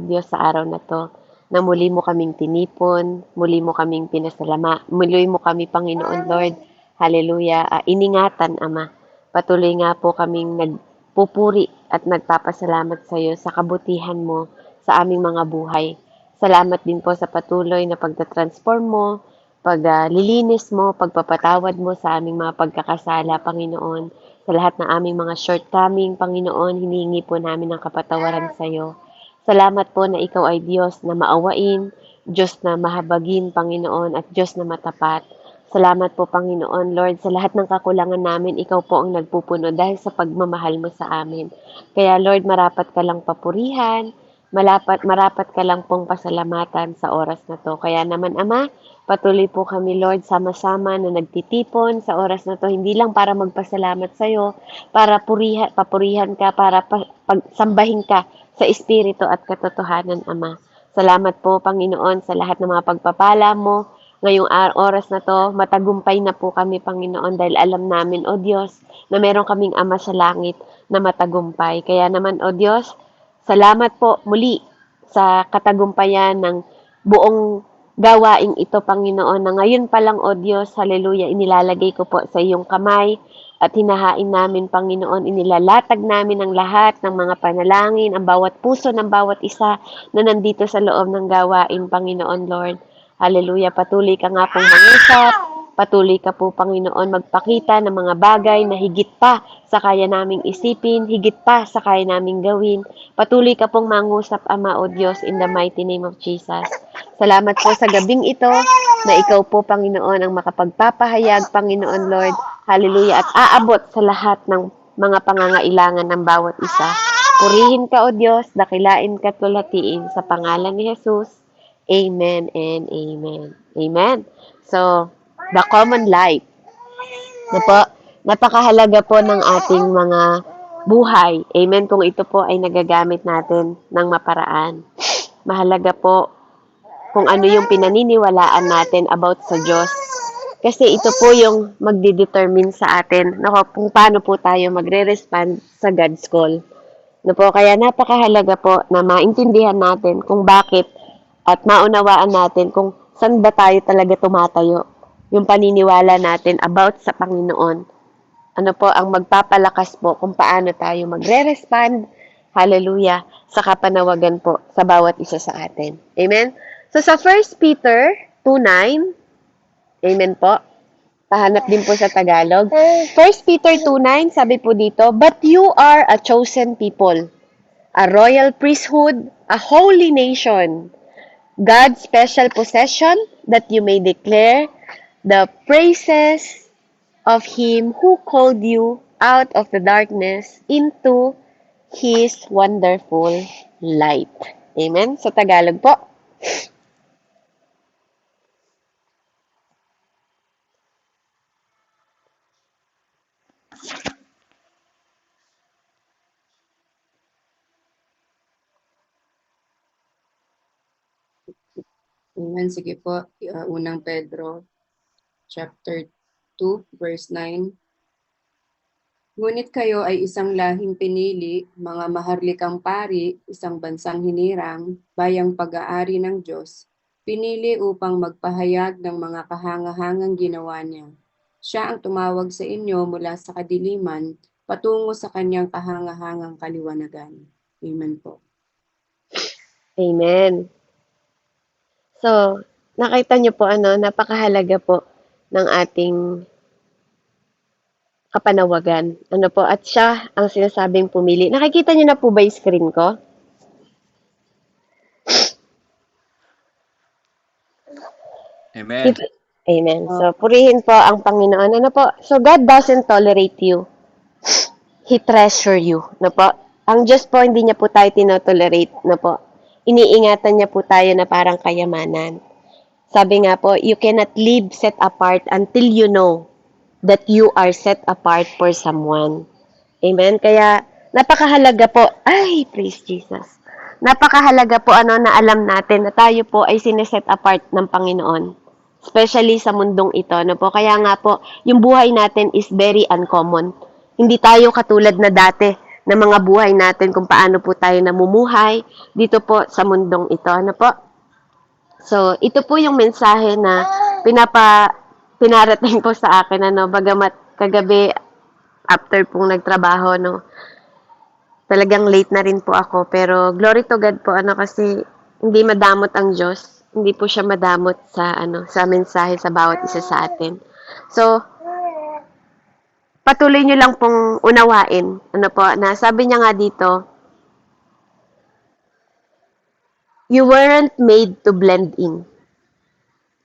Diyos sa araw na 'to, na muli mo kaming tinipon, muli mo kaming muli mo kami, Panginoon Lord, hallelujah, iningatan, Ama. Patuloy nga po kaming nagpupuri at nagpapasalamat sa iyo sa kabutihan mo sa aming mga buhay. Salamat din po sa patuloy na pagta-transform mo, paglilinis mo, pagpapatawad mo sa aming mga pagkakasala, Panginoon. Sa lahat ng aming mga shortcoming, Panginoon, hinihingi po namin ang kapatawaran sa iyo. Salamat po na ikaw ay Diyos na maawain, Diyos na mahabagin, Panginoon, at Diyos na matapat. Salamat po, Panginoon, Lord, sa lahat ng kakulangan namin, ikaw po ang nagpupuno dahil sa pagmamahal mo sa amin. Kaya, Lord, marapat ka lang papurihan, marapat ka lang pong pasalamatan sa oras na to. Kaya naman, Ama, patuloy po kami, Lord, sama-sama na nagtitipon sa oras na to, hindi lang para magpasalamat sa iyo, para papurihan ka, para pagsambahin ka sa Espiritu at katotohanan, Ama. Salamat po, Panginoon, sa lahat ng mga pagpapala mo. Ngayong oras na to, matagumpay na po kami, Panginoon, dahil alam namin, O Diyos, na meron kaming Ama sa langit na matagumpay. Kaya naman, O Diyos, salamat po muli sa katagumpayan ng buong gawaing ito, Panginoon, na ngayon pa lang, O Diyos, hallelujah, inilalagay ko po sa iyong kamay at hinahain namin, Panginoon, inilalatag namin ang lahat ng mga panalangin, ang bawat puso ng bawat isa na nandito sa loob ng gawain, Panginoon, Lord. Hallelujah, patuloy ka nga pong mangusap, patuloy ka po, Panginoon, magpakita ng mga bagay na higit pa sa kaya naming isipin, higit pa sa kaya naming gawin. Patuloy ka pong mangusap, Ama, O Diyos, in the mighty name of Jesus. Salamat po sa gabing ito na ikaw po, Panginoon, ang makapagpapahayag, Panginoon Lord, hallelujah, at aabot sa lahat ng mga pangangailangan ng bawat isa. Purihin ka, O Diyos, dakilain ka, tulatiin, sa pangalan ni Jesus. Amen and amen. Amen. So, the common life. Na po, napakahalaga po ng ating mga buhay. Amen. Kung ito po ay nagagamit natin ng maparaan. Mahalaga po kung ano yung pinaniniwalaan natin about sa Diyos. Kasi ito po yung magdidetermine sa atin kung paano po tayo magre-respond sa God's call. Kaya napakahalaga po na maintindihan natin kung bakit at maunawaan natin kung saan ba tayo talaga tumatayo. Yung paniniwala natin about sa Panginoon. Ano po ang magpapalakas po kung paano tayo magre-respond, hallelujah, sa kapanawagan po sa bawat isa sa atin. Amen? So sa 1 Peter 2:9, amen po, pahanap din po sa Tagalog. 1 Peter 2:9, sabi po dito, "But you are a chosen people, a royal priesthood, a holy nation, God's special possession, that you may declare the praises of Him who called you out of the darkness into His wonderful light." Amen? Sa Tagalog po. Amen. Sige po. Unang Pedro, chapter 2, verse 9. Ngunit kayo ay isang lahing pinili, mga maharlikang pari, isang bansang hinirang, bayang pag-aari ng Diyos, pinili upang magpahayag ng mga kahangahangang ginawa niya. Siya ang tumawag sa inyo mula sa kadiliman, patungo sa kanyang kahangahangang kaliwanagan. Amen po. Amen. So, nakita niyo po napakahalaga po ng ating kapanawagan. At siya ang sinasabing pumili. Nakikita niyo na po ba yung screen ko? Amen. Amen. So, purihin po ang Panginoon. So, God doesn't tolerate you. He treasure you. Ang Diyos po, hindi niya po tayo tinotolerate. Iniingatan niya po tayo na parang kayamanan. Sabi nga po, you cannot live set apart until you know that you are set apart for someone. Amen? Kaya, napakahalaga po, praise Jesus. Napakahalaga po na alam natin na tayo po ay sineset apart ng Panginoon. Especially sa mundong ito. Kaya nga po, yung buhay natin is very uncommon. Hindi tayo katulad na dati na mga buhay natin, kung paano po tayo namumuhay dito po sa mundong ito. Ano po? So, ito po yung mensahe na pinarating po sa akin, ano, bagamat kagabi, after pong nagtrabaho, no, talagang late na rin po ako. Pero, glory to God po, ano, kasi hindi madamot ang Diyos. Hindi po siya madamot sa, ano, sa mensahe sa bawat isa sa atin. So, patuloy nyo lang pong unawain. Ano po, na sabi niya nga dito, you weren't made to blend in.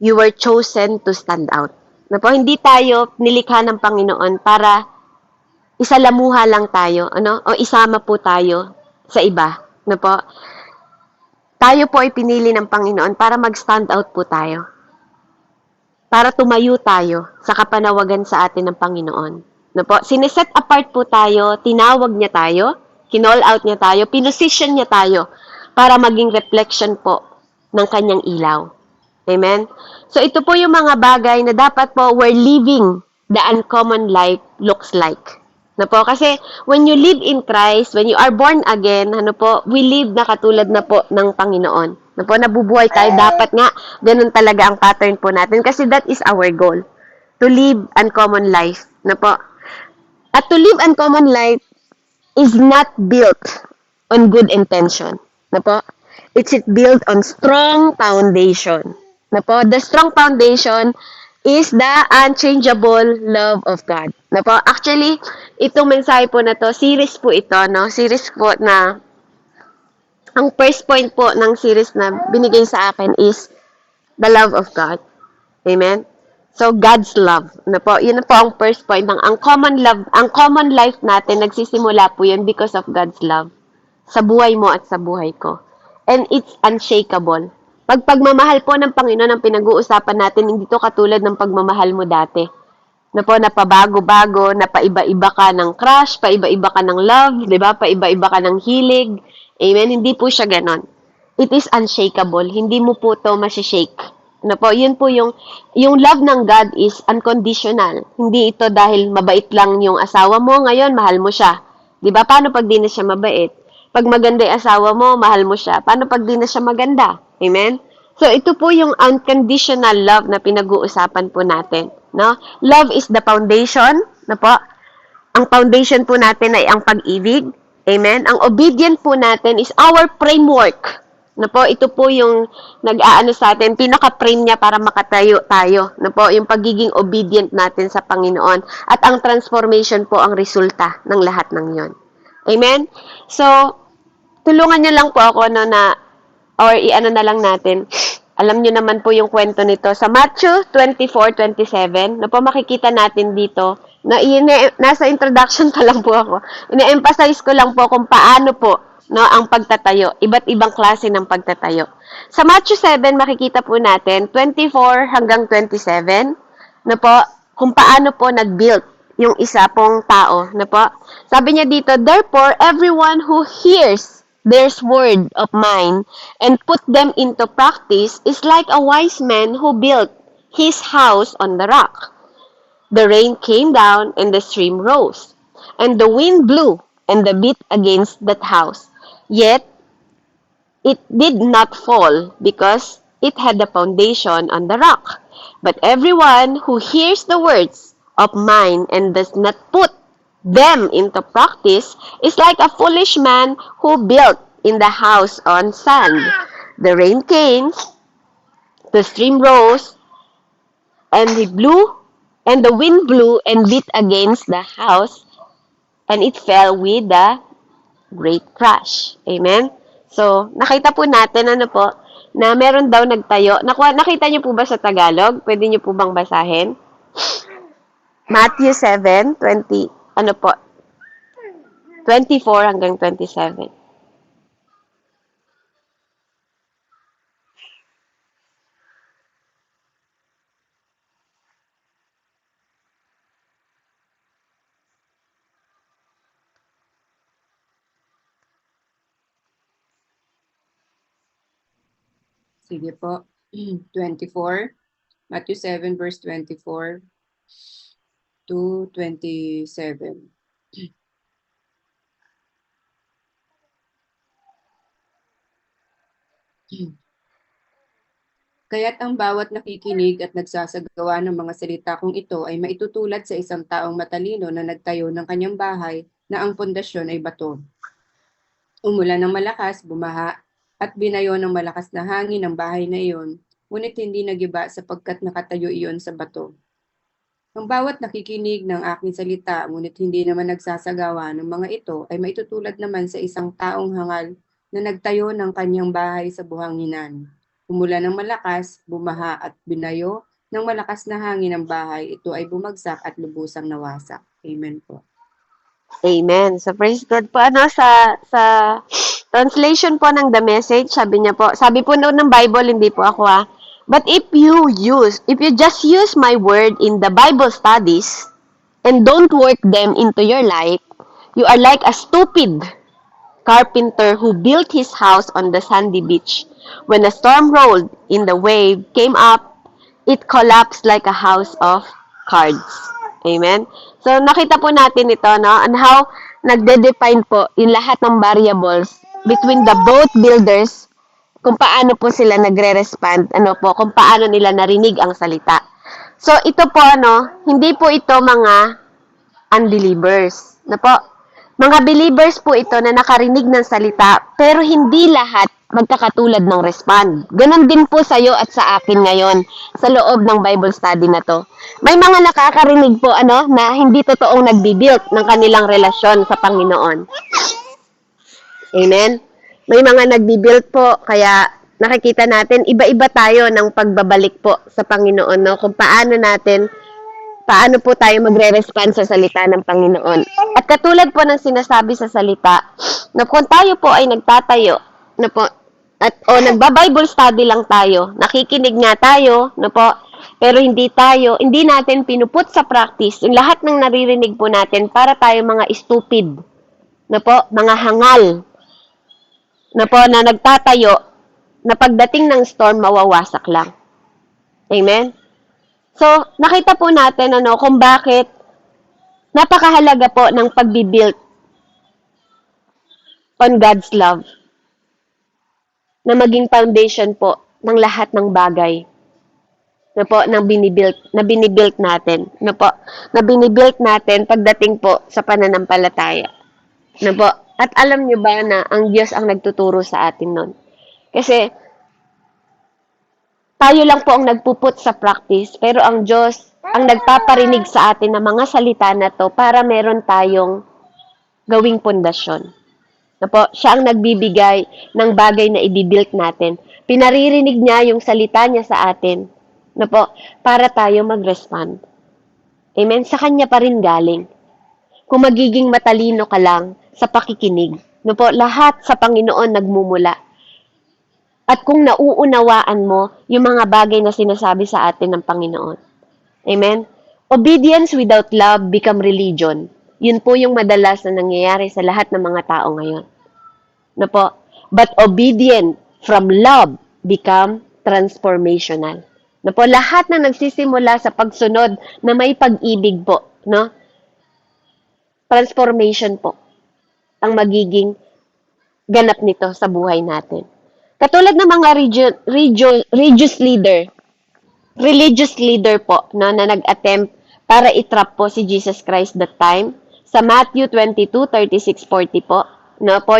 You were chosen to stand out. Na po, hindi tayo nilikha ng Panginoon para isalamuha lang tayo, ano? O isama po tayo sa iba. Na po, tayo po ay pinili ng Panginoon para mag-stand out po tayo. Para tumayo tayo sa kapanawagan sa atin ng Panginoon. Na po, sineset apart po tayo, tinawag niya tayo, kinall out niya tayo, pinosisyon niya tayo para maging reflection po ng kanyang ilaw. Amen? So, ito po yung mga bagay na dapat po we're living the uncommon life looks like. Na po, kasi when you live in Christ, when you are born again, ano po, we live na katulad na po ng Panginoon. Na po, nabubuhay tayo. Dapat nga, ganun talaga ang pattern po natin kasi that is our goal. To live uncommon life. Na po. At to live uncommon life is not built on good intention. Na po? It's built on strong foundation. Na po? The strong foundation is the unchangeable love of God. Na po? Actually, itong mensahe po na to, series po ito, no? Series po na, ang first point po ng series na binigay sa akin is the love of God. Amen? So, God's love. Ano po? Yun na po ang first point ng ang common love, ang common life natin, nagsisimula po yun because of God's love. Sa buhay mo at sa buhay ko. And it's unshakable. Pagmamahal po ng Panginoon ang pinag-uusapan natin, hindi to katulad ng pagmamahal mo dati. Na po, napabago-bago, napaiba-iba ka ng crush, paiba-iba ka ng love, di ba? Paiba-iba ka ng hilig. Amen? Hindi po siya ganon. It is unshakable. Hindi mo po to masishake. Ano po, yun po yung love ng God is unconditional. Hindi ito dahil mabait lang yung asawa mo, ngayon mahal mo siya. Di ba? Paano pag di na siya mabait? Pag maganda yung asawa mo, mahal mo siya. Paano pag di na siya maganda? Amen? So, ito po yung unconditional love na pinag-uusapan po natin. No? Love is the foundation. Na po? Ang foundation po natin ay ang pag-ibig. Amen? Ang obedient po natin is our framework. Na po, ito po yung nag-aano sa atin, pinaka-frame niya para makatayo tayo. Na po, yung pagiging obedient natin sa Panginoon. At ang transformation po ang resulta ng lahat ng yon. Amen? So, tulungan niyo lang po ako no, na, or i-ano na lang natin, alam niyo naman po yung kwento nito. Sa Matthew 24:27, na po makikita natin dito, na nasa introduction pa lang po ako. Ina-emphasize ko lang po kung paano po no, ang pagtatayo. Iba't ibang klase ng pagtatayo. Sa Matthew 7, makikita po natin, 24 hanggang 27, na po, kung paano po nag-build yung isa pong tao. Na po, sabi niya dito, therefore, everyone who hears this word of mine and put them into practice is like a wise man who built his house on the rock. The rain came down and the stream rose, and the wind blew and the beat against that house. Yet it did not fall because it had the foundation on the rock. But everyone who hears the words of mine and does not put them into practice is like a foolish man who built in the house on sand. The rain came, the stream rose, and the wind blew and beat against the house, and it fell with a great crash. Amen? So, nakita po natin, ano po, na meron daw nagtayo. Nakita niyo po ba sa Tagalog? Pwede niyo po bang basahin? Matthew 7:20, ano po, 24 hanggang 27. Sige po. 24. Matthew 7 verse 24 to 27. Kaya't ang bawat nakikinig at nagsasagawa ng mga salita kung ito ay maitutulad sa isang taong matalino na nagtayo ng kanyang bahay na ang pundasyon ay bato. Umulan ng malakas, bumaha, at binayo ng malakas na hangin ang bahay na iyon, ngunit hindi nagiba sapagkat nakatayo iyon sa bato. Ang bawat nakikinig ng aking salita, ngunit hindi naman nagsasagawa ng mga ito, ay maitutulad naman sa isang taong hangal na nagtayo ng kanyang bahay sa buhanginan. Umulan ng malakas, bumaha at binayo ng malakas na hangin ang bahay, ito ay bumagsak at lubusang nawasak. Amen po. Amen. So praise God po sa translation po ng The Message, sabi po noon ng Bible, hindi po ako But if you just use my word in the Bible studies and don't work them into your life, you are like a stupid carpenter who built his house on the sandy beach. When a storm rolled in, the wave came up, it collapsed like a house of cards. Amen? So, nakita po natin ito, no? And how nagde-define po yung lahat ng variables between the both builders, kung paano po sila nagre-respond, kung paano nila narinig ang salita. So, ito po, hindi po ito mga unbelievers. Mga believers po ito na nakarinig ng salita, pero hindi lahat magkakatulad ng respond. Ganon din po sa iyo at sa akin ngayon sa loob ng Bible study na to. May mga nakakarinig po na hindi totoong nagbibuild ng kanilang relasyon sa Panginoon. Amen? May mga nagbibuild po, kaya nakikita natin, iba-iba tayo ng pagbabalik po sa Panginoon, no? Kung paano po tayo magre-respond sa salita ng Panginoon. At katulad po ng sinasabi sa salita, na kung tayo po ay nagtatayo, nagba-Bible study lang tayo, nakikinig nga tayo, pero hindi natin pinuput sa practice yung lahat ng naririnig po natin para tayo mga stupid, mga hangal, na nagtatayo, na pagdating ng storm, mawawasak lang. Amen? So, nakita po natin kung bakit napakahalaga po ng pagbibuild on God's love na maging foundation po ng lahat ng bagay na binibuild natin. Na binibuild natin pagdating po sa pananampalataya. At alam nyo ba na ang Diyos ang nagtuturo sa atin nun? Kasi tayo lang po ang nagpuput sa practice, pero ang Diyos ang nagpaparinig sa atin ng mga salita na to para meron tayong gawing pundasyon. Siya ang nagbibigay ng bagay na i-build natin. Pinaririnig niya yung salita niya sa atin para tayo mag-respond. Amen? Sa Kanya pa rin galing. Kung magiging matalino ka lang sa pakikinig, lahat sa Panginoon nagmumula. At kung nauunawaan mo yung mga bagay na sinasabi sa atin ng Panginoon. Amen? Obedience without love become religion. Yun po yung madalas na nangyayari sa lahat ng mga tao ngayon. But obedient from love become transformational. Lahat na nagsisimula sa pagsunod na may pag-ibig po, transformation po ang magiging ganap nito sa buhay natin. Katulad ng mga religious leader po na nag-attempt para i-trap po si Jesus Christ that time. Sa Matthew 22:36-40 po,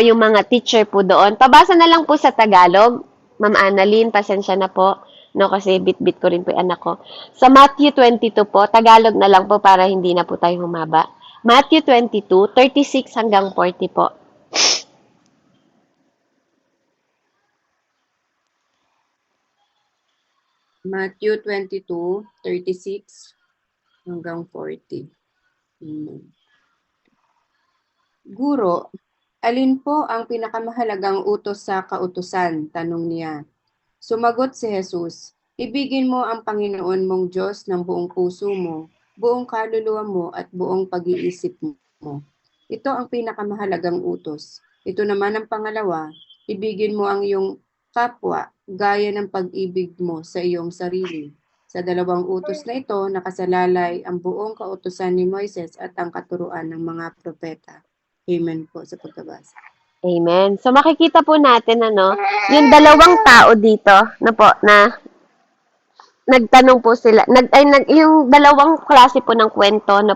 yung mga teacher po doon. Pabasa na lang po sa Tagalog. Ma'am Annalyn, pasensya na po, kasi bit-bit ko rin po yung anak ko. Sa Matthew 22 po, Tagalog na lang po para hindi na po tayo humaba. Matthew 22:36-40 po. Matthew 22:36-40. Guro, alin po ang pinakamahalagang utos sa kautusan? Tanong niya. Sumagot si Jesus, ibigin mo ang Panginoon mong Diyos ng buong puso mo, buong kaluluwa mo at buong pag-iisip mo. Ito ang pinakamahalagang utos. Ito naman ang pangalawa, ibigin mo ang iyong kapwa gaya ng pag-ibig mo sa iyong sarili. Sa dalawang utos na ito, nakasalalay ang buong kautusan ni Moises at ang katuruan ng mga propeta. Amen po sa pagkabasa. Amen. So makikita po natin yung dalawang tao dito na nagtanong po sila, yung dalawang klase po ng kwento na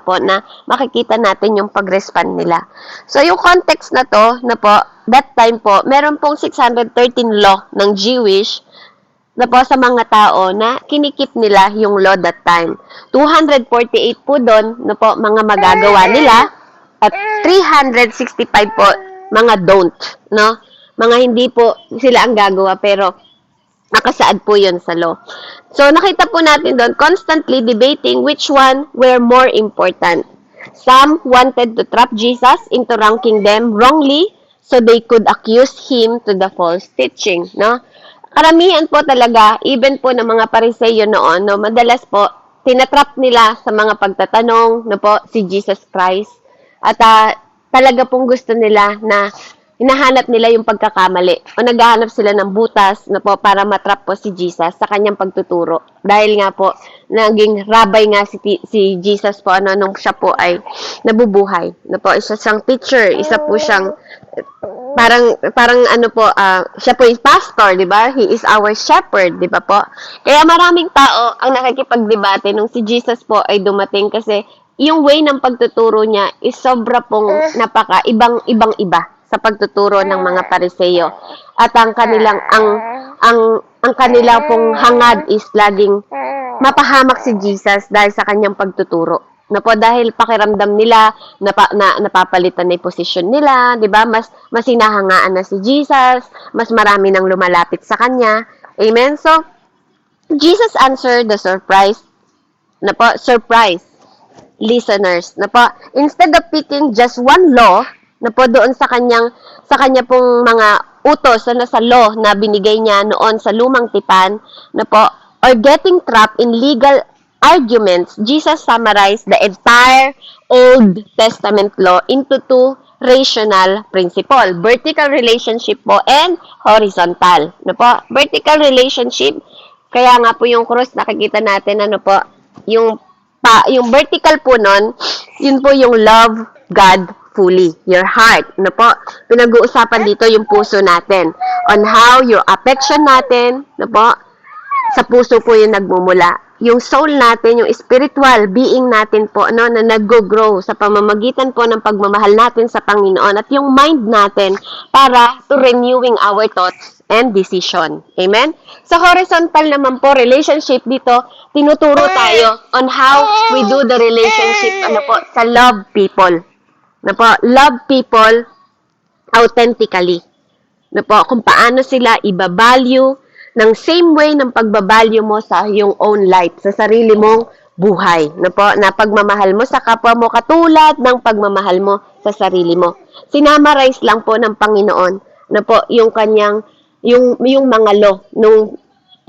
makikita natin yung pag-respond nila. So, yung context na to, that time po, meron pong 613 law ng Jewish sa mga tao na kinikip nila yung law that time. 248 po doon mga magagawa nila at 365 po mga don't, no? Mga hindi po sila ang gagawa pero nakasaad po yun sa law. So, nakita po natin doon, constantly debating which one were more important. Some wanted to trap Jesus into ranking them wrongly so they could accuse him to the false teaching, no? Karamihan po talaga, even po ng mga Pariseo noon, madalas po, tinatrap nila sa mga pagtatanong, si Jesus Christ. At talaga pong gusto nila na hinahanap nila yung pagkakamali o naghahanap sila ng butas para matrap po si Jesus sa kanyang pagtuturo. Dahil nga po, naging rabay nga si Jesus po nung siya po ay nabubuhay. Isa siyang teacher, isa po siyang parang siya po yung pastor, di ba? He is our shepherd, di ba po? Kaya maraming tao ang nakikipagdebate nung si Jesus po ay dumating kasi yung way ng pagtuturo niya is sobra pong ibang-iba sa pagtuturo ng mga Pariseo. At ang kanilang pong hangad is laging mapahamak si Jesus dahil sa kanyang pagtuturo. Dahil pakiramdam nila napapalitan na yung posisyon nila, 'di ba? Mas hinahangaan na si Jesus, mas marami nang lumalapit sa kanya. Amen. So Jesus answered the surprise listeners. Instead of picking just one law doon sa kanya pong mga utos sa law na binigay niya noon sa lumang tipan, or getting trapped in legal arguments, Jesus summarized the entire Old Testament law into two rational principle. Vertical relationship po and horizontal. Vertical relationship, kaya nga po yung cross nakikita natin yung vertical po nun, yun po yung love God fully, your heart. Pinag-uusapan dito yung puso natin. On how your affection natin, sa puso po yung nagmumula. Yung soul natin, yung spiritual being natin po, na nag-grow sa pamamagitan po ng pagmamahal natin sa Panginoon. At yung mind natin para to renewing our thoughts and decision. Amen? Sa horizontal naman po, relationship dito, tinuturo tayo on how we do the relationship sa love people. Love people authentically. Kung paano sila ibabalue ng same way ng pagbabalue mo sa iyong own life, sa sarili mong buhay. Na pagmamahal mo sa kapwa mo katulad ng pagmamahal mo sa sarili mo. Sinamarize lang po ng Panginoon yung mga law nung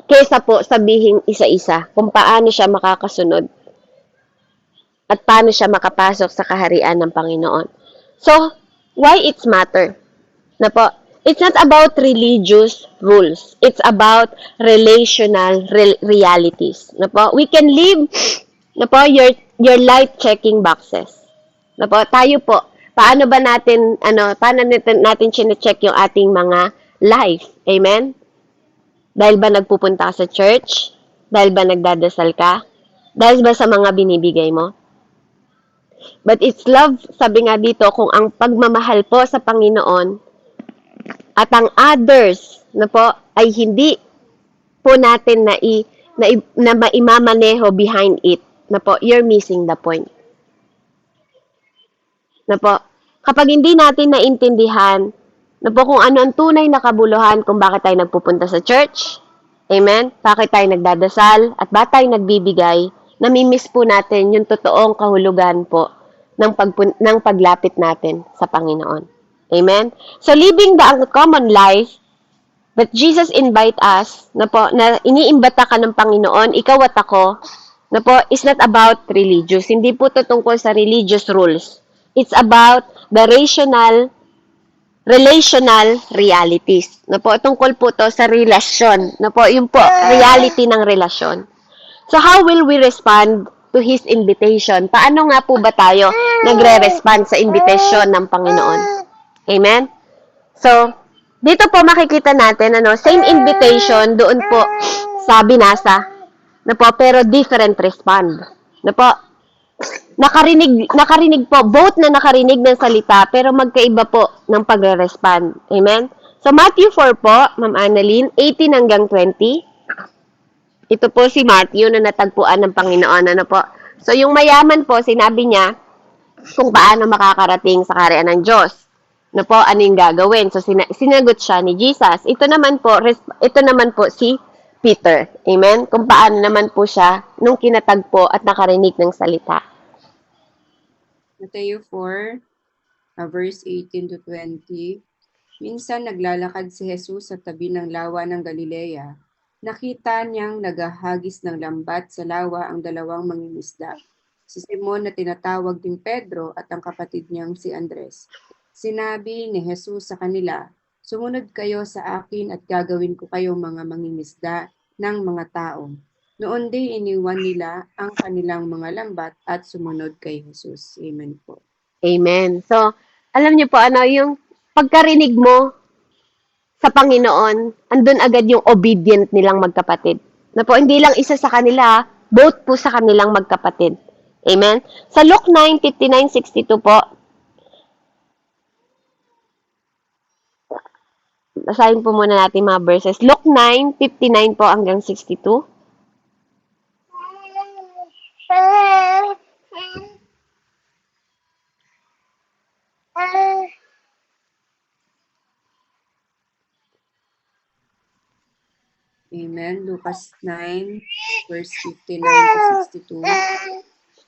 kesa po sabihing isa-isa kung paano siya makakasunod at paano siya makapasok sa kaharian ng Panginoon. So, why it's matter? It's not about religious rules. It's about relational realities. We can live your life checking boxes. Tayo po, paano natin chine-check yung ating mga life? Amen? Dahil ba nagpupunta ka sa church? Dahil ba nagdadasal ka? Dahil ba sa mga binibigay mo? But it's love, sabi nga dito, kung ang pagmamahal po sa Panginoon at ang others ay hindi po natin na maimamaneho behind it, you're missing the point. Kapag hindi natin naintindihan kung ano ang tunay na kabuluhan kung bakit tayo nagpupunta sa church, amen, bakit tayo nagdadasal, at bakit tayo nagbibigay, namimiss po natin yung totoong kahulugan po ng paglapit natin sa Panginoon. Amen? So, living the uncommon life that Jesus invite us, na iniimbata ka ng Panginoon, ikaw at ako, is not about religious. Hindi po ito tungkol sa religious rules. It's about the relational realities. Tungkol po to sa relasyon. Yung po, reality ng relasyon. So, how will we respond to His invitation? Paano nga po ba tayo nagre-respond sa invitation ng Panginoon? Amen? So, dito po makikita natin, same invitation doon po sa binasa, pero different respond. Nakarinig po, both na nakarinig ng salita, pero magkaiba po ng pagre-respond. Amen? So, Matthew 4 po, Ma'am Annalyn, 18 hanggang 20. Ito po si Matthew na natagpuan ng Panginoon. So, yung mayaman po, sinabi niya kung paano makakarating sa kaharian ng Diyos. Ano yung gagawin? So, sinagot siya ni Jesus. Ito naman po si Peter. Amen? Kung paano naman po siya nung kinatagpo at nakarinig ng salita. Mateo 4, verse 18 to 20. Minsan naglalakad si Jesus sa tabi ng lawa ng Galilea. Nakita niyang naghahagis ng lambat sa lawa ang dalawang mangingisda, si Simon na tinatawag ding Pedro at ang kapatid niyang si Andres. Sinabi ni Jesus sa kanila, "Sumunod kayo sa akin at gagawin ko kayong mga mangingisda ng mga tao." Noon din iniwan nila ang kanilang mga lambat at sumunod kay Jesus. Amen po. Amen. So, alam niyo po, yung pagkarinig mo sa Panginoon, andun agad yung obedient nilang magkapatid. Hindi lang isa sa kanila, both po sa kanilang magkapatid. Amen? Sa Luke 9:59-62 po, basahin po muna natin mga verses. Luke 9:59 po hanggang 62. Amen. Lucas 9, verse 59-62.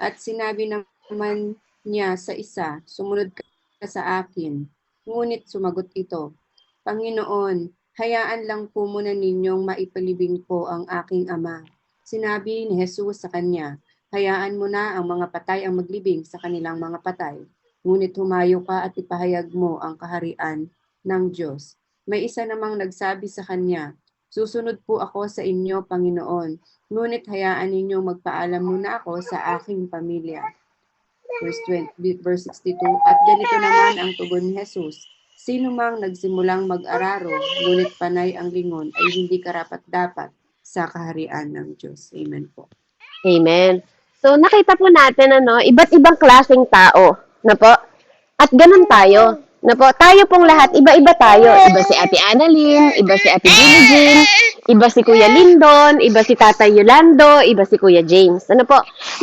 At sinabi naman niya sa isa, "Sumunod ka sa akin." Ngunit sumagot ito, "Panginoon, hayaan lang po muna ninyong maipalibing ko ang aking ama." Sinabi ni Jesus sa kanya, "Hayaan mo na ang mga patay ang maglibing sa kanilang mga patay. Ngunit humayo ka at ipahayag mo ang kaharian ng Diyos." May isa namang nagsabi sa kanya, "Susunod po ako sa inyo, Panginoon, ngunit hayaan ninyong magpaalam muna ako sa aking pamilya." Verse 62, at ganito naman ang tugon ni Jesus, "Sino mang nagsimulang mag-araro, ngunit panay ang lingon, ay hindi karapat-dapat sa kaharian ng Diyos." Amen po. Amen. So, nakita po natin, iba't ibang klaseng tao, At ganun tayo, Tayo pong lahat, iba-iba tayo. Iba si Ate Annalyn, iba si Ate Billie Jean, iba si Kuya Lindon, iba si Tatay Yolando, iba si Kuya James.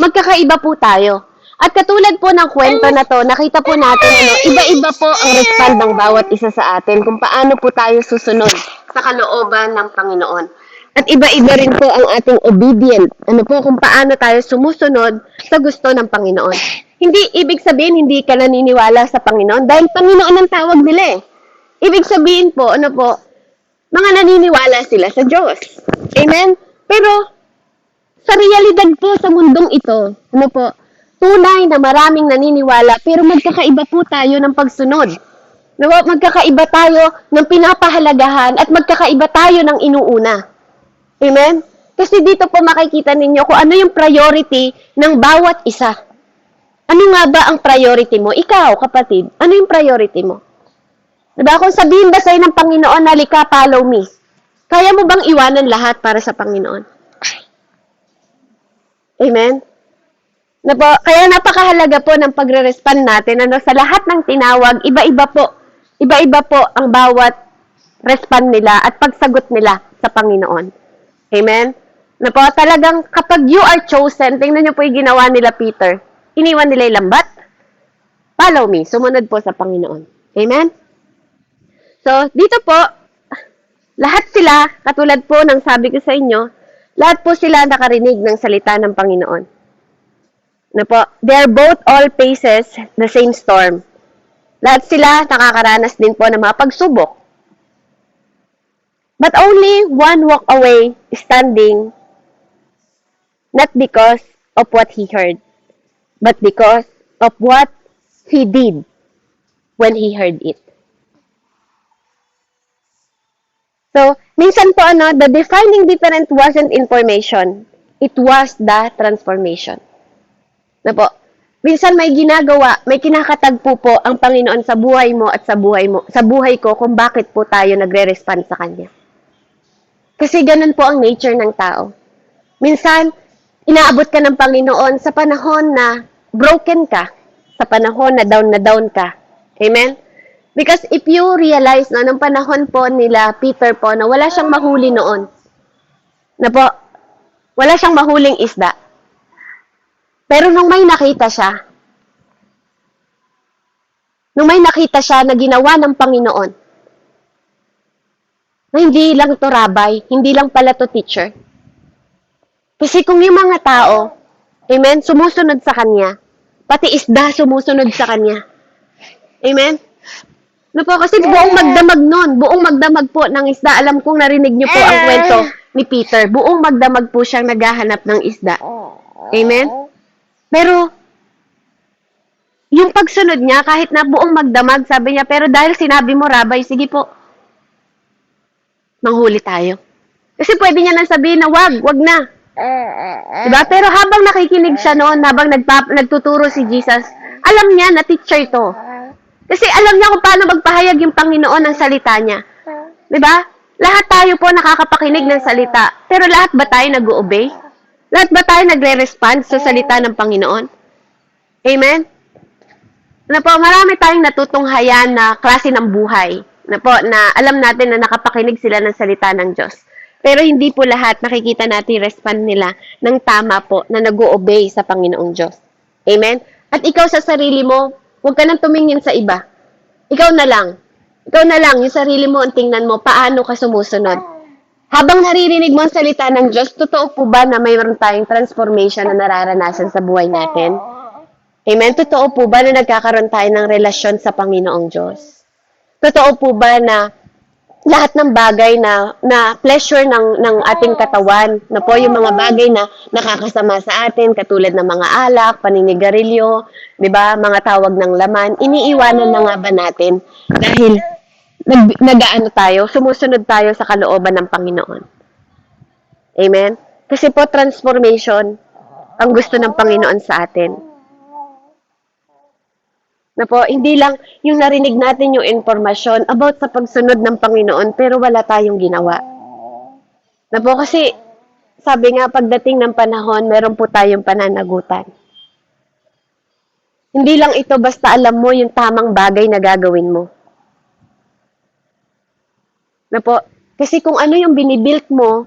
Magkakaiba po tayo. At katulad po ng kwento na to, nakita po natin, iba-iba po ang respond ng bawat isa sa atin kung paano po tayo susunod sa kalooban ng Panginoon. At iba-iba rin po ang ating obedient. Kung paano tayo sumusunod sa gusto ng Panginoon. Hindi, ibig sabihin, hindi ka naniniwala sa Panginoon dahil Panginoon ang tawag nila eh. Ibig sabihin po, mga naniniwala sila sa Diyos. Amen? Pero, sa realidad po sa mundong ito, tunay na maraming naniniwala, pero magkakaiba po tayo ng pagsunod. Magkakaiba tayo ng pinapahalagahan at magkakaiba tayo ng inuuna. Amen? Kasi dito po makikita ninyo kung ano yung priority ng bawat isa. Ano nga ba ang priority mo? Ikaw, kapatid, ano yung priority mo? Kung sabihin ba sa'yo ng Panginoon, "Halika, follow me," kaya mo bang iwanan lahat para sa Panginoon? Amen? Kaya napakahalaga po ng pagre-respond natin, sa lahat ng tinawag, iba-iba po. Iba-iba po ang bawat respond nila at pagsagot nila sa Panginoon. Amen? Talagang kapag you are chosen, tingnan niyo po yung ginawa nila Peter. Iniwan nila yung lambat. Follow me. Sumunod po sa Panginoon. Amen? So, dito po, lahat sila, katulad po ng sabi ko sa inyo, lahat po sila nakarinig ng salita ng Panginoon. They're both all faces the same storm. Lahat sila nakakaranas din po ng mga pagsubok. But only one walked away standing, not because of what he heard, but because of what he did when he heard it. So, minsan po, the defining difference wasn't information. It was the transformation. Minsan may ginagawa, may kinakatagpo po ang Panginoon sa buhay mo at sa buhay ko kung bakit po tayo nagre-respond sa Kanya. Kasi ganun po ang nature ng tao. Minsan, inaabot ka ng Panginoon sa panahon na broken ka, sa panahon na down ka. Amen? Because if you realize na nung panahon po nila Peter po na wala siyang mahuli noon, na po, wala siyang mahuling isda. Pero nung may nakita siya na ginawa ng Panginoon, na hindi lang to rabay, hindi lang pala to teacher. Kasi kung yung mga tao, amen, sumusunod sa Kanya, pati isda sumusunod sa Kanya. Amen? No po, kasi buong magdamag po ng isda. Alam kong narinig niyo po ang kwento ni Peter. Buong magdamag po siyang naghahanap ng isda. Amen? Pero, yung pagsunod niya, kahit na buong magdamag, sabi niya, pero dahil sinabi mo, Rabay, sige po, manghuli tayo. Kasi pwede niya nang sabihin na wag na. Diba? Pero habang nakikinig siya noon, habang nagtuturo si Jesus, alam niya na teacher ito. Kasi alam niya kung paano magpahayag yung Panginoon ng salita niya. Diba? Lahat tayo po nakakapakinig ng salita. Pero lahat ba tayo nag-obey? Lahat ba tayo nagre-respond sa salita ng Panginoon? Amen? Na po, marami tayong natutunghayan na klase ng buhay. Na po, na alam natin na nakapakinig sila ng salita ng Diyos. Pero hindi po lahat nakikita natin respond nila ng tama po na nag-obey sa Panginoong Diyos. Amen? At ikaw sa sarili mo, huwag ka nang tumingin sa iba. Ikaw na lang, yung sarili mo, ang tingnan mo, paano ka sumusunod. Habang naririnig mo ang salita ng Diyos, totoo po ba na mayroon tayong transformation na nararanasan sa buhay natin? Amen? Totoo po ba na nagkakaroon tayo ng relasyon sa Panginoong Diyos? Totoo po ba na lahat ng bagay na pleasure ng ating katawan, na po yung mga bagay na nakakasama sa atin, katulad ng mga alak, paninigarilyo, di ba, mga tawag ng laman, iniiwanan na nga ba natin dahil sumusunod tayo sa kalooban ng Panginoon. Amen? Kasi po transformation ang gusto ng Panginoon sa atin. Na po, hindi lang yung narinig natin yung informasyon about sa pagsunod ng Panginoon, pero wala tayong ginawa. Na po, kasi, sabi nga, pagdating ng panahon, meron po tayong pananagutan. Hindi lang ito basta alam mo yung tamang bagay na gagawin mo. Na po, kasi kung ano yung binibuild mo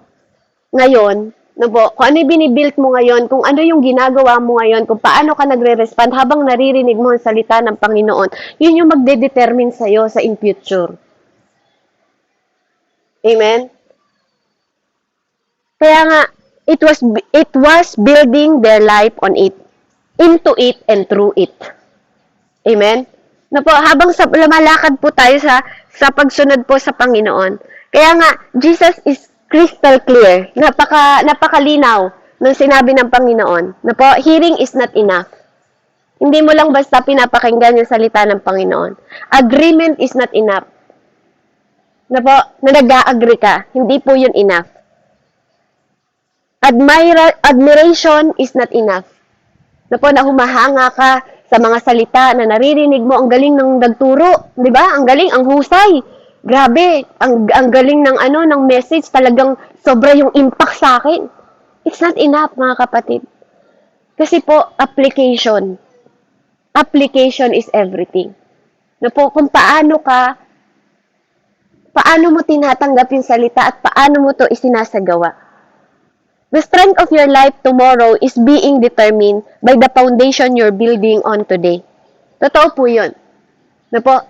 ngayon, no po, kung ano yung binibuild mo ngayon, kung ano yung ginagawa mo ngayon, kung paano ka nagre-respond habang naririnig mo ang salita ng Panginoon, yun yung magde-determine sa'yo sa in future. Amen? Kaya nga, it was building their life on it, into it and through it. Amen? Na po, habang lumalakad po tayo sa pagsunod po sa Panginoon. Kaya nga, Jesus is crystal clear, napakalinaw ng sinabi ng Panginoon, na po, hearing is not enough. Hindi mo lang basta pinapakinggan yung salita ng Panginoon. Agreement is not enough. Na po, na nag-a-agree ka, hindi po yun enough. Admiration is not enough. Na po, na humahanga ka sa mga salita na naririnig mo, ang galing ng nagturo, di ba? Ang galing, ang husay. Grabe, ang galing ng message, talagang sobra yung impact sa akin. It's not enough, mga kapatid. Kasi po, application is everything. Na po, kung paano mo tinatanggap yung salita at paano mo to isinasagawa. The strength of your life tomorrow is being determined by the foundation you're building on today. Totoo po yun. Na po,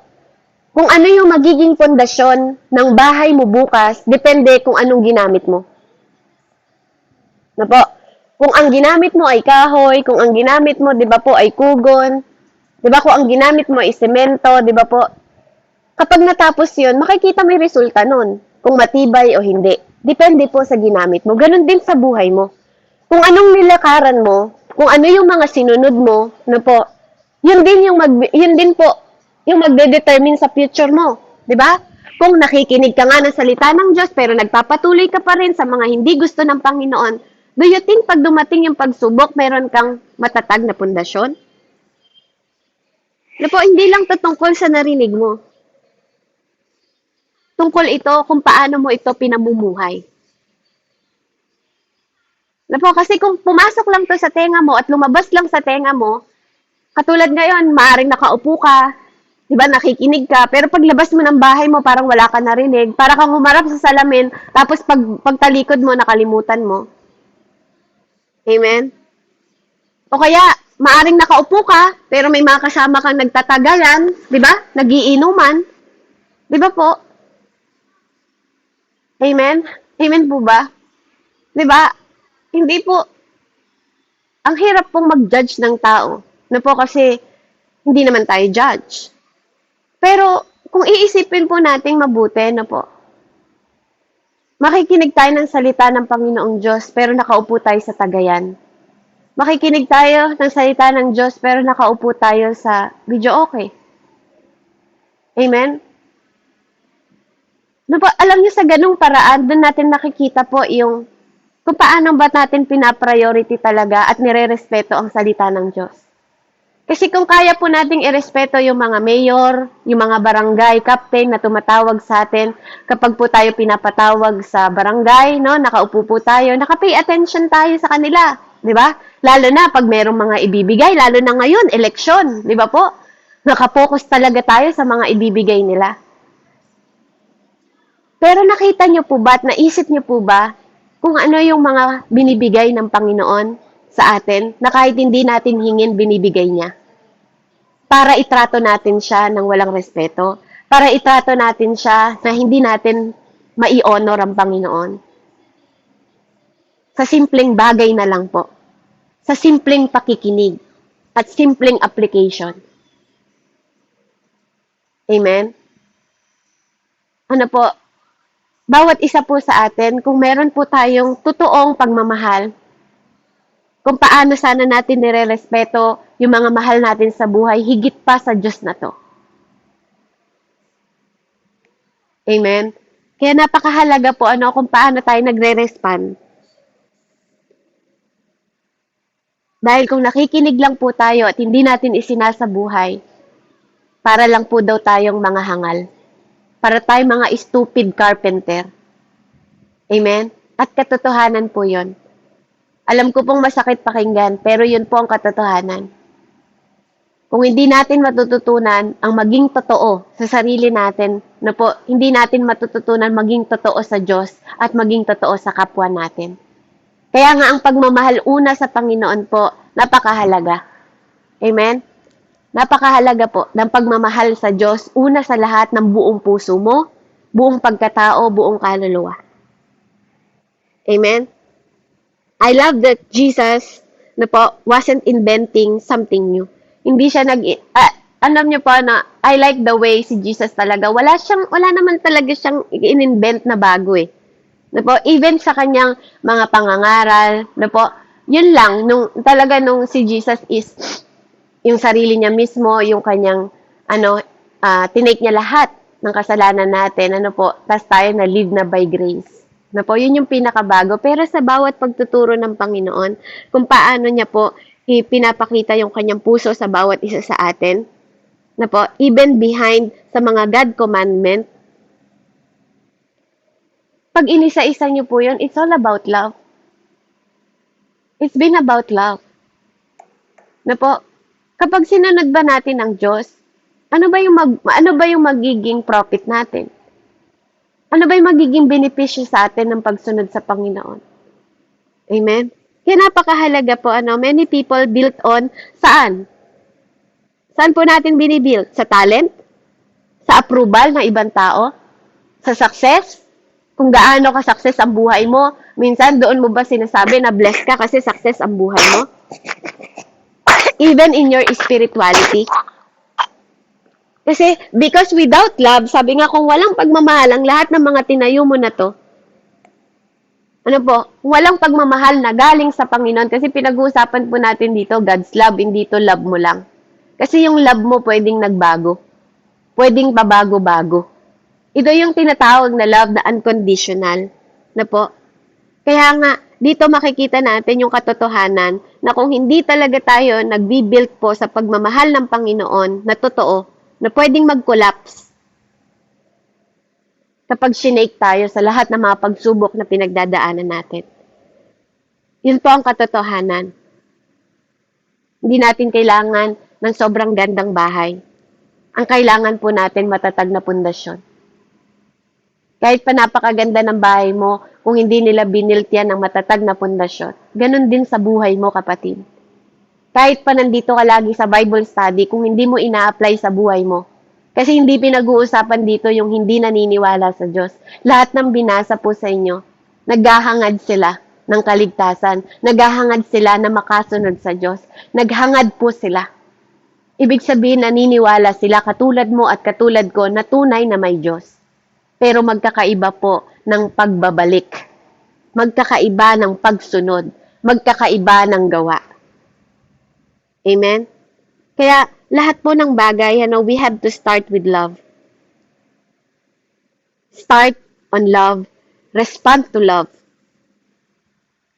kung ano yung magiging pundasyon ng bahay mo bukas, depende kung anong ginamit mo. Na po, kung ang ginamit mo ay kahoy, kung ang ginamit mo, di ba po, ay kugon, di ba, kung ang ginamit mo ay semento, di ba po, kapag natapos yun, makikita may resulta nun, kung matibay o hindi. Depende po sa ginamit mo. Ganon din sa buhay mo. Kung anong nilakaran mo, kung ano yung mga sinunod mo, na po, yun din po, yung magde-determine sa future mo. Diba? Kung nakikinig ka nga ng salita ng Diyos, pero nagpapatuloy ka pa rin sa mga hindi gusto ng Panginoon, do you think pag dumating yung pagsubok, meron kang matatag na pundasyon? Na po, hindi lang to tungkol sa narinig mo. Tungkol ito kung paano mo ito pinamumuhay. Na po, kasi kung pumasok lang to sa tenga mo at lumabas lang sa tenga mo, katulad ngayon, maaaring nakaupo ka, di ba, nakikinig ka, pero paglabas mo ng bahay mo, parang wala ka narinig, para kang humarap sa salamin, tapos pagtalikod mo, nakalimutan mo. Amen? O kaya, maaring nakaupo ka, pero may mga kasama kang nagtatagalan, di ba? Nagiinuman. Di ba po? Amen? Amen po ba? Di ba? Hindi po, ang hirap pong mag-judge ng tao. Na po kasi, hindi naman tayo judge. Pero, kung iisipin po nating mabuti, na po, makikinig tayo ng salita ng Panginoong Diyos, pero nakaupo tayo sa tagayan. Makikinig tayo ng salita ng Diyos, pero nakaupo tayo sa video okay. Amen? No po, alam niyo sa ganung paraan, doon natin nakikita po yung kung paano ba natin pinapriority talaga at nire-respeto ang salita ng Diyos. Kasi kung kaya po nating irespeto yung mga mayor, yung mga barangay captain na tumatawag sa atin, kapag po tayo pinapatawag sa barangay, no, nakaupo po tayo, nakapay attention tayo sa kanila, di ba? Lalo na pag merong mga ibibigay, lalo na ngayon, eleksyon, di ba po? Nakapokus talaga tayo sa mga ibibigay nila. Pero nakita nyo po ba at naisip nyo po ba kung ano yung mga binibigay ng Panginoon sa atin na kahit hindi natin hingin, binibigay niya? Para itrato natin siya ng walang respeto. Para itrato natin siya na hindi natin mai-honor ang Panginoon. Sa simpleng bagay na lang po. Sa simpleng pakikinig at simpleng application. Amen? Ano po, bawat isa po sa atin, kung meron po tayong totoong pagmamahal, kung paano sana natin nire-respeto yung mga mahal natin sa buhay, higit pa sa Diyos na to. Amen? Kaya napakahalaga po kung paano tayo nagre-respond. Dahil kung nakikinig lang po tayo at hindi natin isinasabuhay, para lang po daw tayong mga hangal. Para tayong mga stupid carpenter. Amen? At katotohanan po yon. Alam ko pong masakit pakinggan, pero yun po ang katotohanan. Kung hindi natin matututunan ang maging totoo sa sarili natin, na po, hindi natin matututunan maging totoo sa Diyos at maging totoo sa kapwa natin. Kaya nga ang pagmamahal una sa Panginoon po, napakahalaga. Amen? Napakahalaga po ng pagmamahal sa Diyos una sa lahat ng buong puso mo, buong pagkatao, buong kaluluwa. Amen? I love that Jesus na po wasn't inventing something new. Hindi siya alam niyo po na I like the way si Jesus talaga. Wala naman talaga siyang in-invent na bago eh. Na po, even sa kanyang mga pangangaral, na po, yun lang, nung si Jesus is yung sarili niya mismo, yung kanyang, tinake niya lahat ng kasalanan natin, tas tayo na live na by grace. Na po, yun yung pinakabago. Pero sa bawat pagtuturo ng Panginoon, kung paano niya po pinapakita yung kanyang puso sa bawat isa sa atin, na po, even behind sa mga God commandment, pag inisa-isa niyo po yun, it's all about love. It's been about love. Na po, kapag sinunod ba natin ang Diyos, ano ba yung magiging profit natin? Ano ba yung magiging benepisyo sa atin ng pagsunod sa Panginoon? Amen? Kaya napakahalaga po, many people built on saan? Saan po natin binibuild? Sa talent? Sa approval ng ibang tao? Sa success? Kung gaano ka success ang buhay mo, minsan doon mo ba sinasabi na blessed ka kasi success ang buhay mo? Even in your spirituality. Kasi, because without love, sabi nga kung walang pagmamahal, ang lahat ng mga tinayo mo na to, walang pagmamahal na galing sa Panginoon, kasi pinag-uusapan po natin dito, God's love, hindi to love mo lang. Kasi yung love mo pwedeng nagbago. Pwedeng pabago-bago. Ito yung tinatawag na love na unconditional. Na po. Kaya nga, Dito makikita natin yung katotohanan na kung hindi talaga tayo nagbi-build po sa pagmamahal ng Panginoon na totoo, na pwedeng mag-collapse kapag sinake tayo sa lahat ng mga pagsubok na pinagdadaanan natin. Yun po ang katotohanan. Hindi natin kailangan ng sobrang gandang bahay. Ang kailangan po natin matatag na pundasyon. Kahit pa napakaganda ng bahay mo, kung hindi nila binilt yan ng matatag na pundasyon, ganun din sa buhay mo, kapatid. Kahit pa nandito ka lagi sa Bible study, kung hindi mo ina-apply sa buhay mo, kasi hindi pinag-uusapan dito yung hindi naniniwala sa Diyos. Lahat ng binasa po sa inyo, naghahangad sila ng kaligtasan, naghahangad sila na makasunod sa Diyos, naghangad po sila. Ibig sabihin, naniniwala sila katulad mo at katulad ko na tunay na may Diyos. Pero magkakaiba po ng pagbabalik. Magkakaiba ng pagsunod. Magkakaiba ng gawa. Amen? Kaya lahat po ng bagay, we have to start with love. Start on love. Respond to love.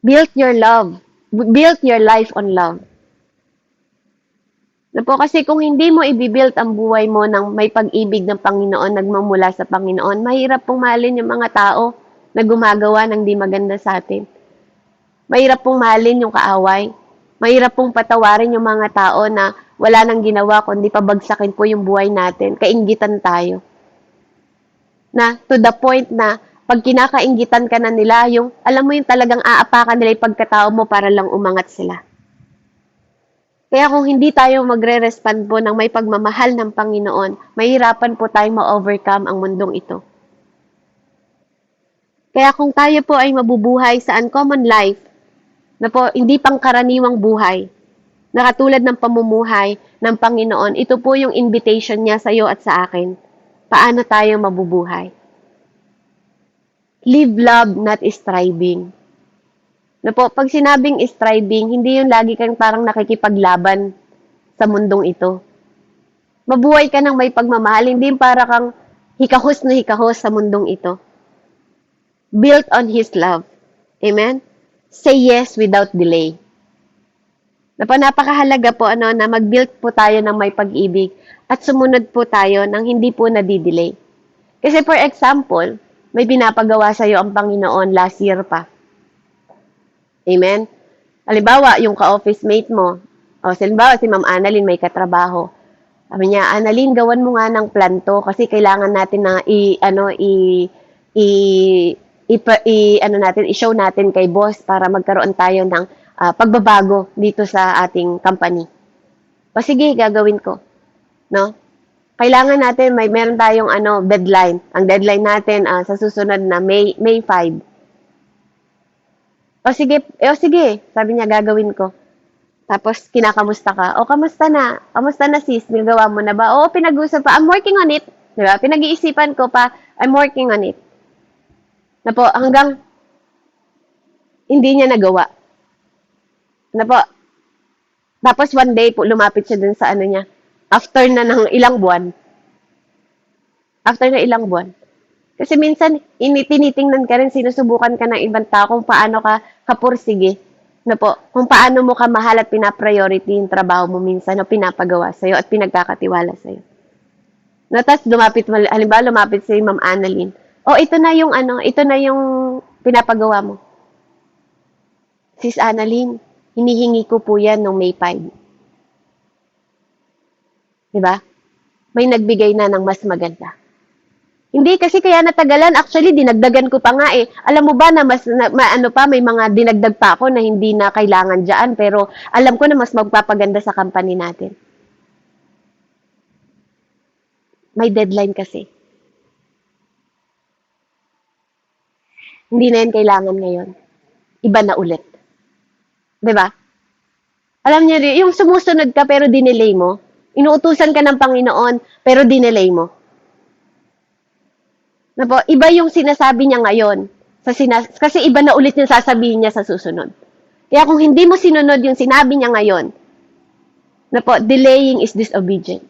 Build your love. Build your life on love. Na po, kasi kung hindi mo i-build ang buhay mo ng may pag-ibig ng Panginoon, nagmamula sa Panginoon, mahirap pong mahalin yung mga tao na gumagawa ng di maganda sa atin. Mahirap pong mahalin yung kaaway. Mahirap pong patawarin yung mga tao na wala nang ginawa kundi pabagsakin po yung buhay natin. Kainggitan tayo. Na to the point na pag kinakainggitan ka na nila, yung alam mo yung talagang aapakan nila yung pagkatao mo para lang umangat sila. Kaya kung hindi tayo magre-respond po ng may pagmamahal ng Panginoon, mahirapan po tayong ma-overcome ang mundong ito. Kaya kung tayo po ay mabubuhay sa uncommon life, na po hindi pangkaraniwang buhay, na katulad ng pamumuhay ng Panginoon, ito po yung invitation niya sa iyo at sa akin. Paano tayo mabubuhay? Live love, not striving. Na po, pag sinabing striving, hindi yung lagi kang parang nakikipaglaban sa mundong ito. Mabuhay ka ng may pagmamahal, hindi yung para kang hikahos na hikahos sa mundong ito. Built on His love. Amen? Say yes without delay. Na po, napakahalaga po na mag-build po tayo ng may pag-ibig at sumunod po tayo ng hindi po nadidelay. Kasi for example, may pinapagawa sa iyo ang Panginoon last year pa. Amen? Halimbawa, yung ka-office mate mo, halimbawa si Ma'am Annalyn may katrabaho. Sabi niya, Annalyn, gawan mo nga ng plan to kasi kailangan natin na i-show natin kay boss para magkaroon tayo ng pagbabago dito sa ating company. O sige, gagawin ko. No? Kailangan natin, meron tayong deadline. Ang deadline natin sa susunod na May 5. O sige, sabi niya, gagawin ko. Tapos, kinakamusta ka. O, kamusta na? Kamusta na sis? Nagawa mo na ba? Oo, pinag-usap pa. I'm working on it. Diba? Pinag-iisipan ko pa, I'm working on it. Na po, hanggang hindi niya nagawa. Na po, tapos one day po, lumapit siya dun sa niya. After na ng ilang buwan. Kasi minsan, tinitingnan ka rin, sinusubukan ka ng ibang tao kung paano ka kapursige. Na po, kung paano mo ka mahal at pinapriority yung trabaho mo minsan na pinapagawa sa'yo at pinagkakatiwala sa'yo. No, tas halimbawa lumapit si Ma'am Annalyn. Ito na yung pinapagawa mo. Sis Annalyn, hinihingi ko po yan nung May 5. Diba? May nagbigay na ng mas maganda. Hindi, kasi kaya natagalan. Actually, dinagdagan ko pa nga eh. Alam mo ba na may mga dinagdag pa ako na hindi na kailangan dyan, pero alam ko na mas magpapaganda sa company natin. May deadline kasi. Hindi na yan kailangan ngayon. Iba na ulit. Diba? Alam niyo, yung sumusunod ka pero dinelay mo, inuutusan ka ng Panginoon pero dinelay mo. Na po, iba yung sinasabi niya ngayon. Kasi iba na ulit yung sasabihin niya sa susunod. Kaya kung hindi mo sinunod yung sinabi niya ngayon, na po, delaying is disobedient.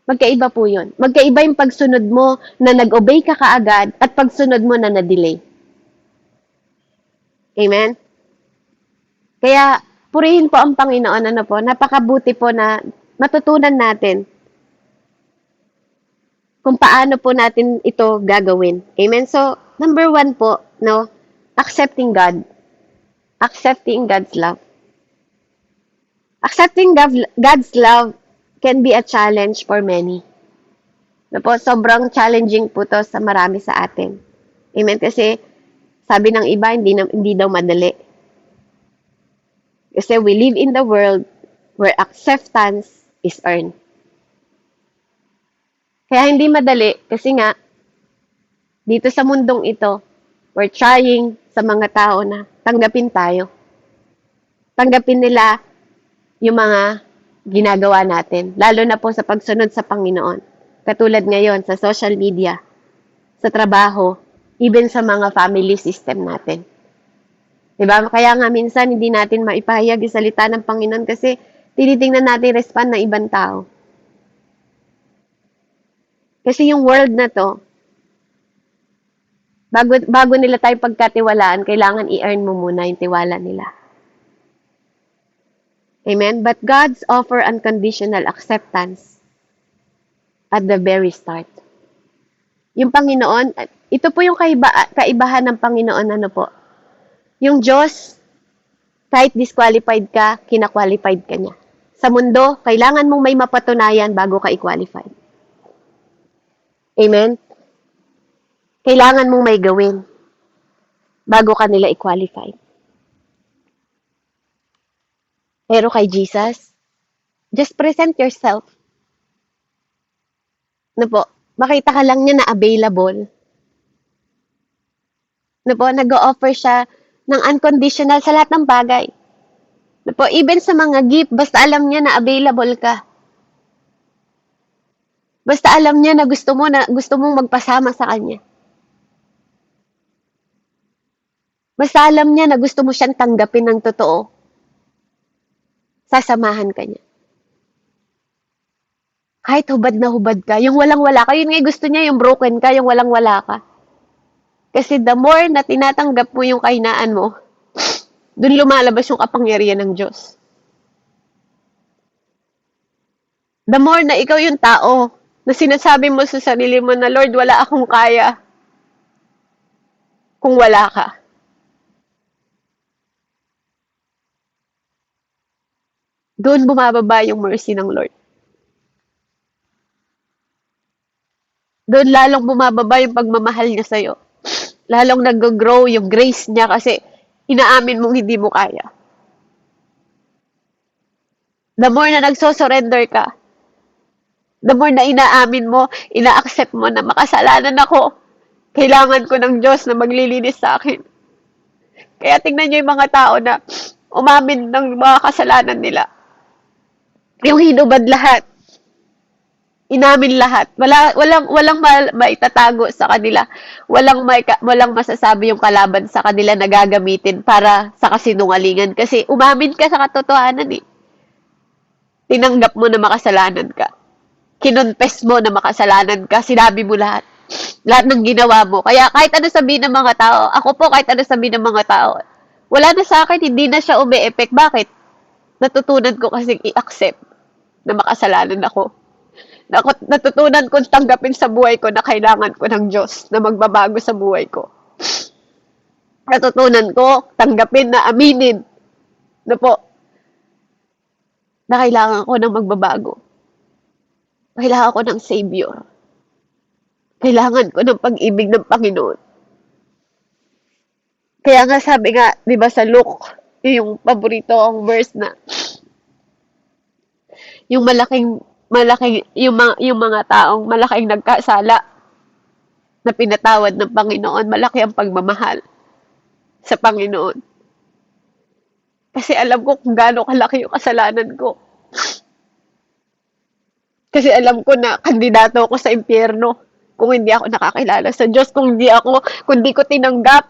Magkaiba po yun. Magkaiba yung pagsunod mo na nag-obey ka kaagad at pagsunod mo na na-delay. Amen? Kaya, purihin po ang Panginoon, ano po, napakabuti po na matutunan natin kung paano po natin ito gagawin. Amen? So, number 1 po, no, accepting God. Accepting God's love. Accepting God's love can be a challenge for many. No po, sobrang challenging po to sa marami sa atin. Amen? Kasi, sabi ng iba, hindi daw madali. Kasi we live in the world where acceptance is earned. Kaya hindi madali kasi nga, dito sa mundong ito, we're trying sa mga tao na tanggapin tayo. Tanggapin nila yung mga ginagawa natin, lalo na po sa pagsunod sa Panginoon. Katulad ngayon sa social media, sa trabaho, even sa mga family system natin. Diba? Kaya nga minsan hindi natin maipahayag yung salita ng Panginoon kasi tinitingnan natin respond ng ibang tao. Kasi yung world na to, bago nila tayo pagkatiwalaan, kailangan i-earn mo muna yung tiwala nila. Amen? But God's offer unconditional acceptance at the very start. Yung Panginoon, ito po yung kaibahan ng Panginoon, ano po? Yung Diyos, kahit disqualified ka, kina-qualified ka niya. Sa mundo, kailangan mong may mapatunayan bago ka i-qualified. Amen? Kailangan mong may gawin bago ka nila i-qualify. Pero kay Jesus, just present yourself. Ano po, makita ka lang niya na available. Ano po, nag-o-offer siya ng unconditional sa lahat ng bagay. Ano po, even sa mga gift, basta alam niya na available ka. Basta alam niya na gusto mong magpasama sa kanya. Basta alam niya na gusto mo siyang tanggapin ng totoo. Sasamahan ka niya. Kahit hubad na hubad ka, yung walang-wala ka, yun nga gusto niya, yung broken ka, yung walang-wala ka. Kasi the more na tinatanggap mo yung kahinaan mo, dun lumalabas yung kapangyarihan ng Diyos. The more na ikaw yung tao, na sinasabi mo sa sarili mo na, Lord, wala akong kaya kung wala ka. Doon bumababa yung mercy ng Lord. Doon lalong bumababa yung pagmamahal niya sa'yo. Lalong nag-grow yung grace niya kasi inaamin mong hindi mo kaya. The more na nagsosurrender ka, the more na inaamin mo, ina-accept mo na makasalanan ako, kailangan ko ng Diyos na maglilinis sa akin. Kaya tingnan niyo yung mga tao na umamin ng mga kasalanan nila. Yung hinubad lahat. Inamin lahat. Walang maitatago sa kanila. Walang masasabi yung kalaban sa kanila na gagamitin para sa kasinungalingan. Kasi umamin ka sa katotohanan eh. Tinanggap mo na makasalanan ka. Kinonfess mo na makasalanan ka. Sinabi mo lahat. Lahat ng ginawa mo. Kaya kahit ano sabihin ng mga tao, ako po kahit ano sabihin ng mga tao, wala na sa akin, hindi na siya umi-effect. Bakit? Natutunan ko kasi i-accept na makasalanan ako. Natutunan ko tanggapin sa buhay ko na kailangan ko ng Diyos na magbabago sa buhay ko. Natutunan ko tanggapin na aminin na po na kailangan ko ng magbabago. Kailangan ko ng Savior. Kailangan ko ng pag-ibig ng Panginoon. Kaya nga sabi nga, di ba sa Luke, yung paborito ang verse na yung malaking yung mga taong malaking nagkasala na pinatawad ng Panginoon, malaki ang pagmamahal sa Panginoon. Kasi alam ko kung gaano kalaki yung kasalanan ko. Kasi alam ko na kandidato ako sa impyerno kung hindi ako nakakilala sa Diyos, kung di ko tinanggap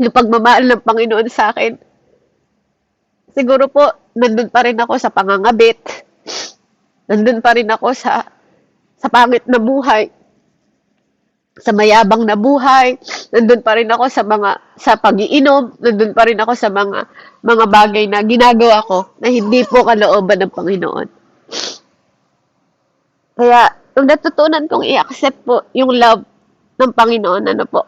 yung pagmamahal ng Panginoon sa akin. Siguro po, nandun pa rin ako sa pangangabit. Nandun pa rin ako sa pangit na buhay. sa mayabang na buhay, nandun pa rin ako sa pag-iinom, nandun pa rin ako sa mga bagay na ginagawa ko na hindi po kalooban ng Panginoon. Kaya, yung natutunan kong i-accept po yung love ng Panginoon, ano po,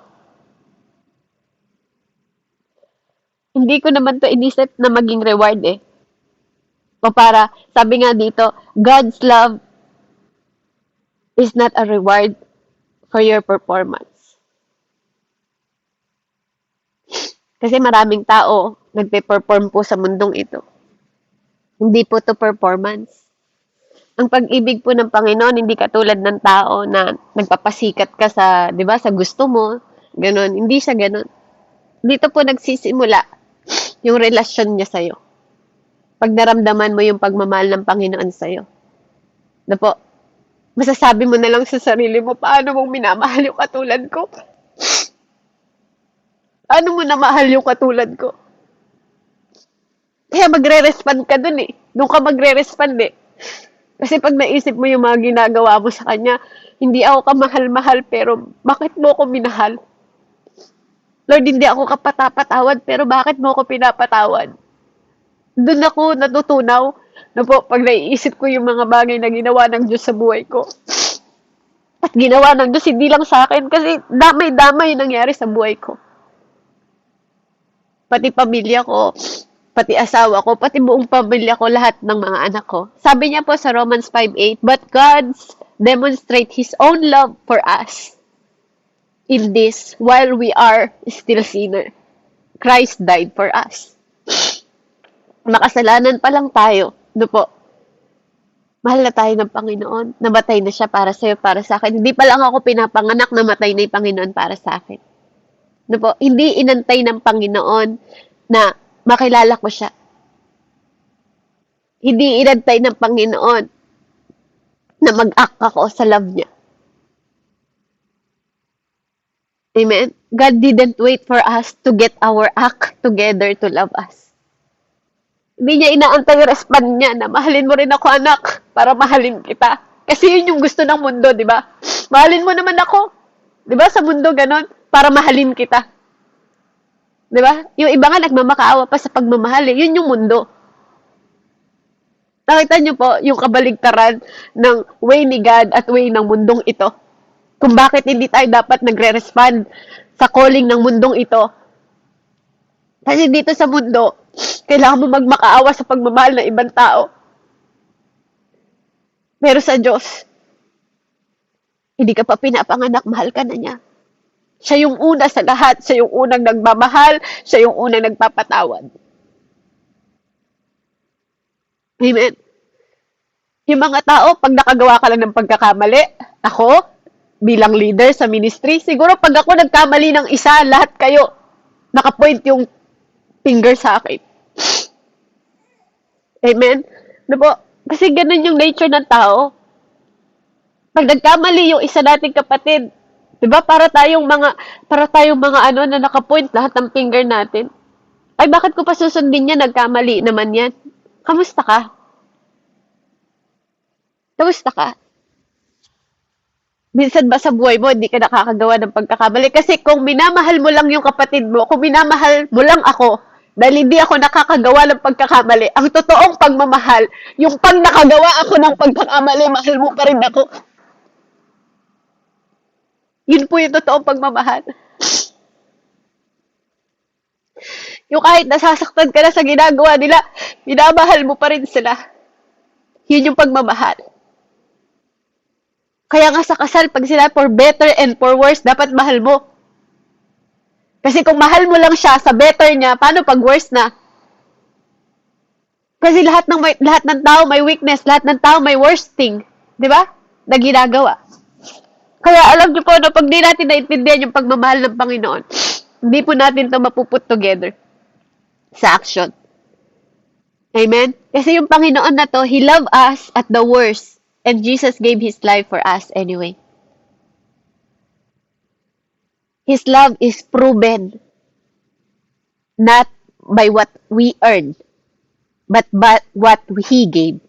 hindi ko naman to inisip na maging reward eh. O para, sabi nga dito, God's love is not a reward for your performance. Kasi maraming tao nagpe-perform po sa mundong ito. Hindi po to performance. Ang pag-ibig po ng Panginoon, hindi katulad ng tao na nagpapasikat ka sa, di ba, sa gusto mo, ganun. Hindi siya ganun. Dito po nagsisimula yung relasyon niya sa'yo. Pag naramdaman mo yung pagmamahal ng Panginoon sa'yo. Na po, masasabi mo na lang sa sarili mo, paano mong minamahal yung katulad ko? Paano mo namahal yung katulad ko? Kaya magre-respond ka dun eh. Doon ka magre-respond eh. Kasi pag naisip mo yung mga ginagawa mo sa kanya, hindi ako kamahal-mahal, pero bakit mo ako minahal? Lord, hindi ako kapatapatawad, pero bakit mo ako pinapatawad? Doon ako natutunaw na po, pag naiisip ko yung mga bagay na ginawa ng Diyos sa buhay ko. At ginawa ng Diyos, hindi lang sa akin, kasi damay-damay yung nangyari sa buhay ko. Pati pamilya ko, pati asawa ko, pati buong pamilya ko, lahat ng mga anak ko. Sabi niya po sa Romans 5:8, but God demonstrate His own love for us in this, while we are still sinner. Christ died for us. Makasalanan pa lang tayo. No po. Mahal na tayo ng Panginoon. Namatay na siya para sa'yo, para sa akin. Hindi pa lang ako pinapanganak, namatay na yung Panginoon para sa akin. No po, hindi inantay ng Panginoon na makilala ko siya. Hindi inantay ng Panginoon na mag-act ako sa love niya. Amen? God didn't wait for us to get our act together to love us. Hindi niya inaantay yung respond niya na mahalin mo rin ako, anak, para mahalin kita. Kasi yun yung gusto ng mundo, di ba? Mahalin mo naman ako. Di ba? Sa mundo ganon, para mahalin kita. Di ba? Yung iba nga nagmamakaawa pa sa pagmamahal eh. Yun yung mundo. Nakita niyo po yung kabaligtaran ng way ni God at way ng mundong ito. Kung bakit hindi tayo dapat nagre-respond sa calling ng mundong ito. Kasi dito sa mundo, kailangan mo magmakaawa sa pagmamahal ng ibang tao. Pero sa Diyos, hindi ka pa pinapanganak, mahal ka na niya. Siya yung una sa lahat. Siya yung unang nagmamahal. Siya yung unang nagpapatawad. Amen. Yung mga tao, pag nakagawa ka lang ng pagkakamali, ako, bilang leader sa ministry, siguro pag ako nagkamali ng isa, lahat kayo, nakapoint yung finger sa akin. Amen? Ano po? Kasi ganun yung nature ng tao. Pag nagkamali yung isa nating kapatid, 'di ba? Para tayong mga ano na nakapoint lahat ng finger natin. Ay, bakit ko pa susundin yan? Nagkamali naman yan. Kamusta ka? Kamusta ka? Minsan ba sa buhay mo, hindi ka nakakagawa ng pagkakamali? Kasi kung minamahal mo lang yung kapatid mo, kung minamahal mo lang ako, dahil hindi ako nakakagawa ng pagkakamali, ang totoong pagmamahal, yung pag nakagawa ako ng pagkakamali, mahal mo pa rin ako. Yun po yung totoong pagmamahal. Yung kahit nasasaktan ka na sa ginagawa nila, minamahal mo pa rin sila. Yun yung pagmamahal. Kaya nga sa kasal, pag sila for better and for worse, dapat mahal mo. Kasi kung mahal mo lang siya sa better niya, paano pag worse na? Kasi lahat ng tao may weakness, lahat ng tao may worst thing. Di ba? Na ginagawa. Kaya alam niyo po na pag di natin naintindihan yung pagmamahal ng Panginoon, hindi po natin ito mapuput together sa action. Amen? Kasi yung Panginoon na to, He loved us at the worst. And Jesus gave His life for us anyway. His love is proven not by what we earned, but what He gave.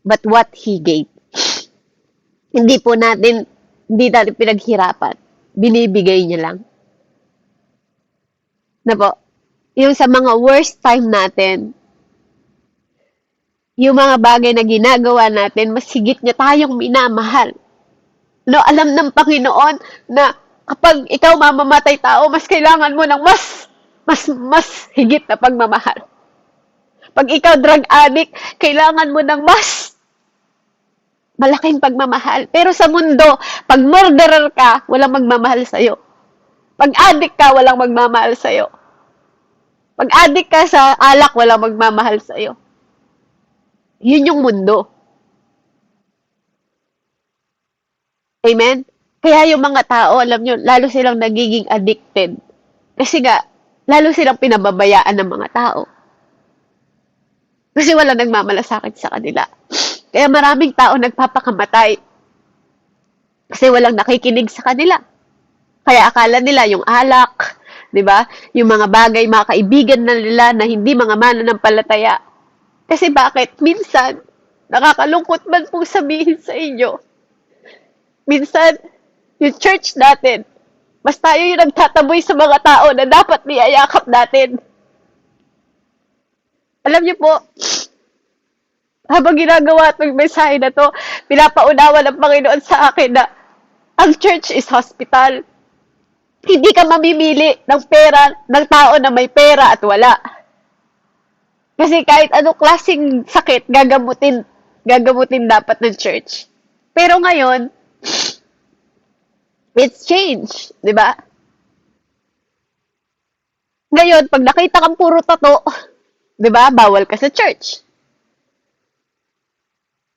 But what He gave. Hindi natin pinaghirapan. binibigay niya lang. Na po, yung sa mga worst time natin, yung mga bagay na ginagawa natin, mas higit niya tayong minamahal. No, alam ng Panginoon na kapag ikaw mamamatay tao, mas kailangan mo ng mas higit na pagmamahal. Pag ikaw drug addict, kailangan mo ng mas malaking pagmamahal. Pero sa mundo, pag murderer ka, walang magmamahal sa'yo. Pag addict ka, walang magmamahal sa'yo. Pag addict ka sa alak, walang magmamahal sa'yo. Yun yung mundo. Amen? Kaya yung mga tao, alam nyo, lalo silang nagiging addicted. Kasi nga, lalo silang pinababayaan ng mga tao. Kasi wala nagmamalasakit sa kanila. Kaya maraming tao nagpapakamatay. Kasi walang nakikinig sa kanila. Kaya akala nila yung alak, 'di ba? Yung mga bagay, mga kaibigan na nila na hindi mga mananampalataya. Kasi bakit? Minsan, nakakalungkot man po sabihin sa inyo. Minsan, yung church natin, mas tayo yung nagtataboy sa mga tao na dapat niyayakap natin. Alam niyo po, habang ginagawa itong mensahe na to, pinapaunawa ng Panginoon sa akin na ang church is hospital. Hindi ka mamimili ng pera ng tao na may pera at wala. Kasi kahit anong klaseng sakit, gagamutin dapat ng church. Pero ngayon, it's changed, di ba? Ngayon, pag nakita kang puro tato, di ba, bawal ka sa church.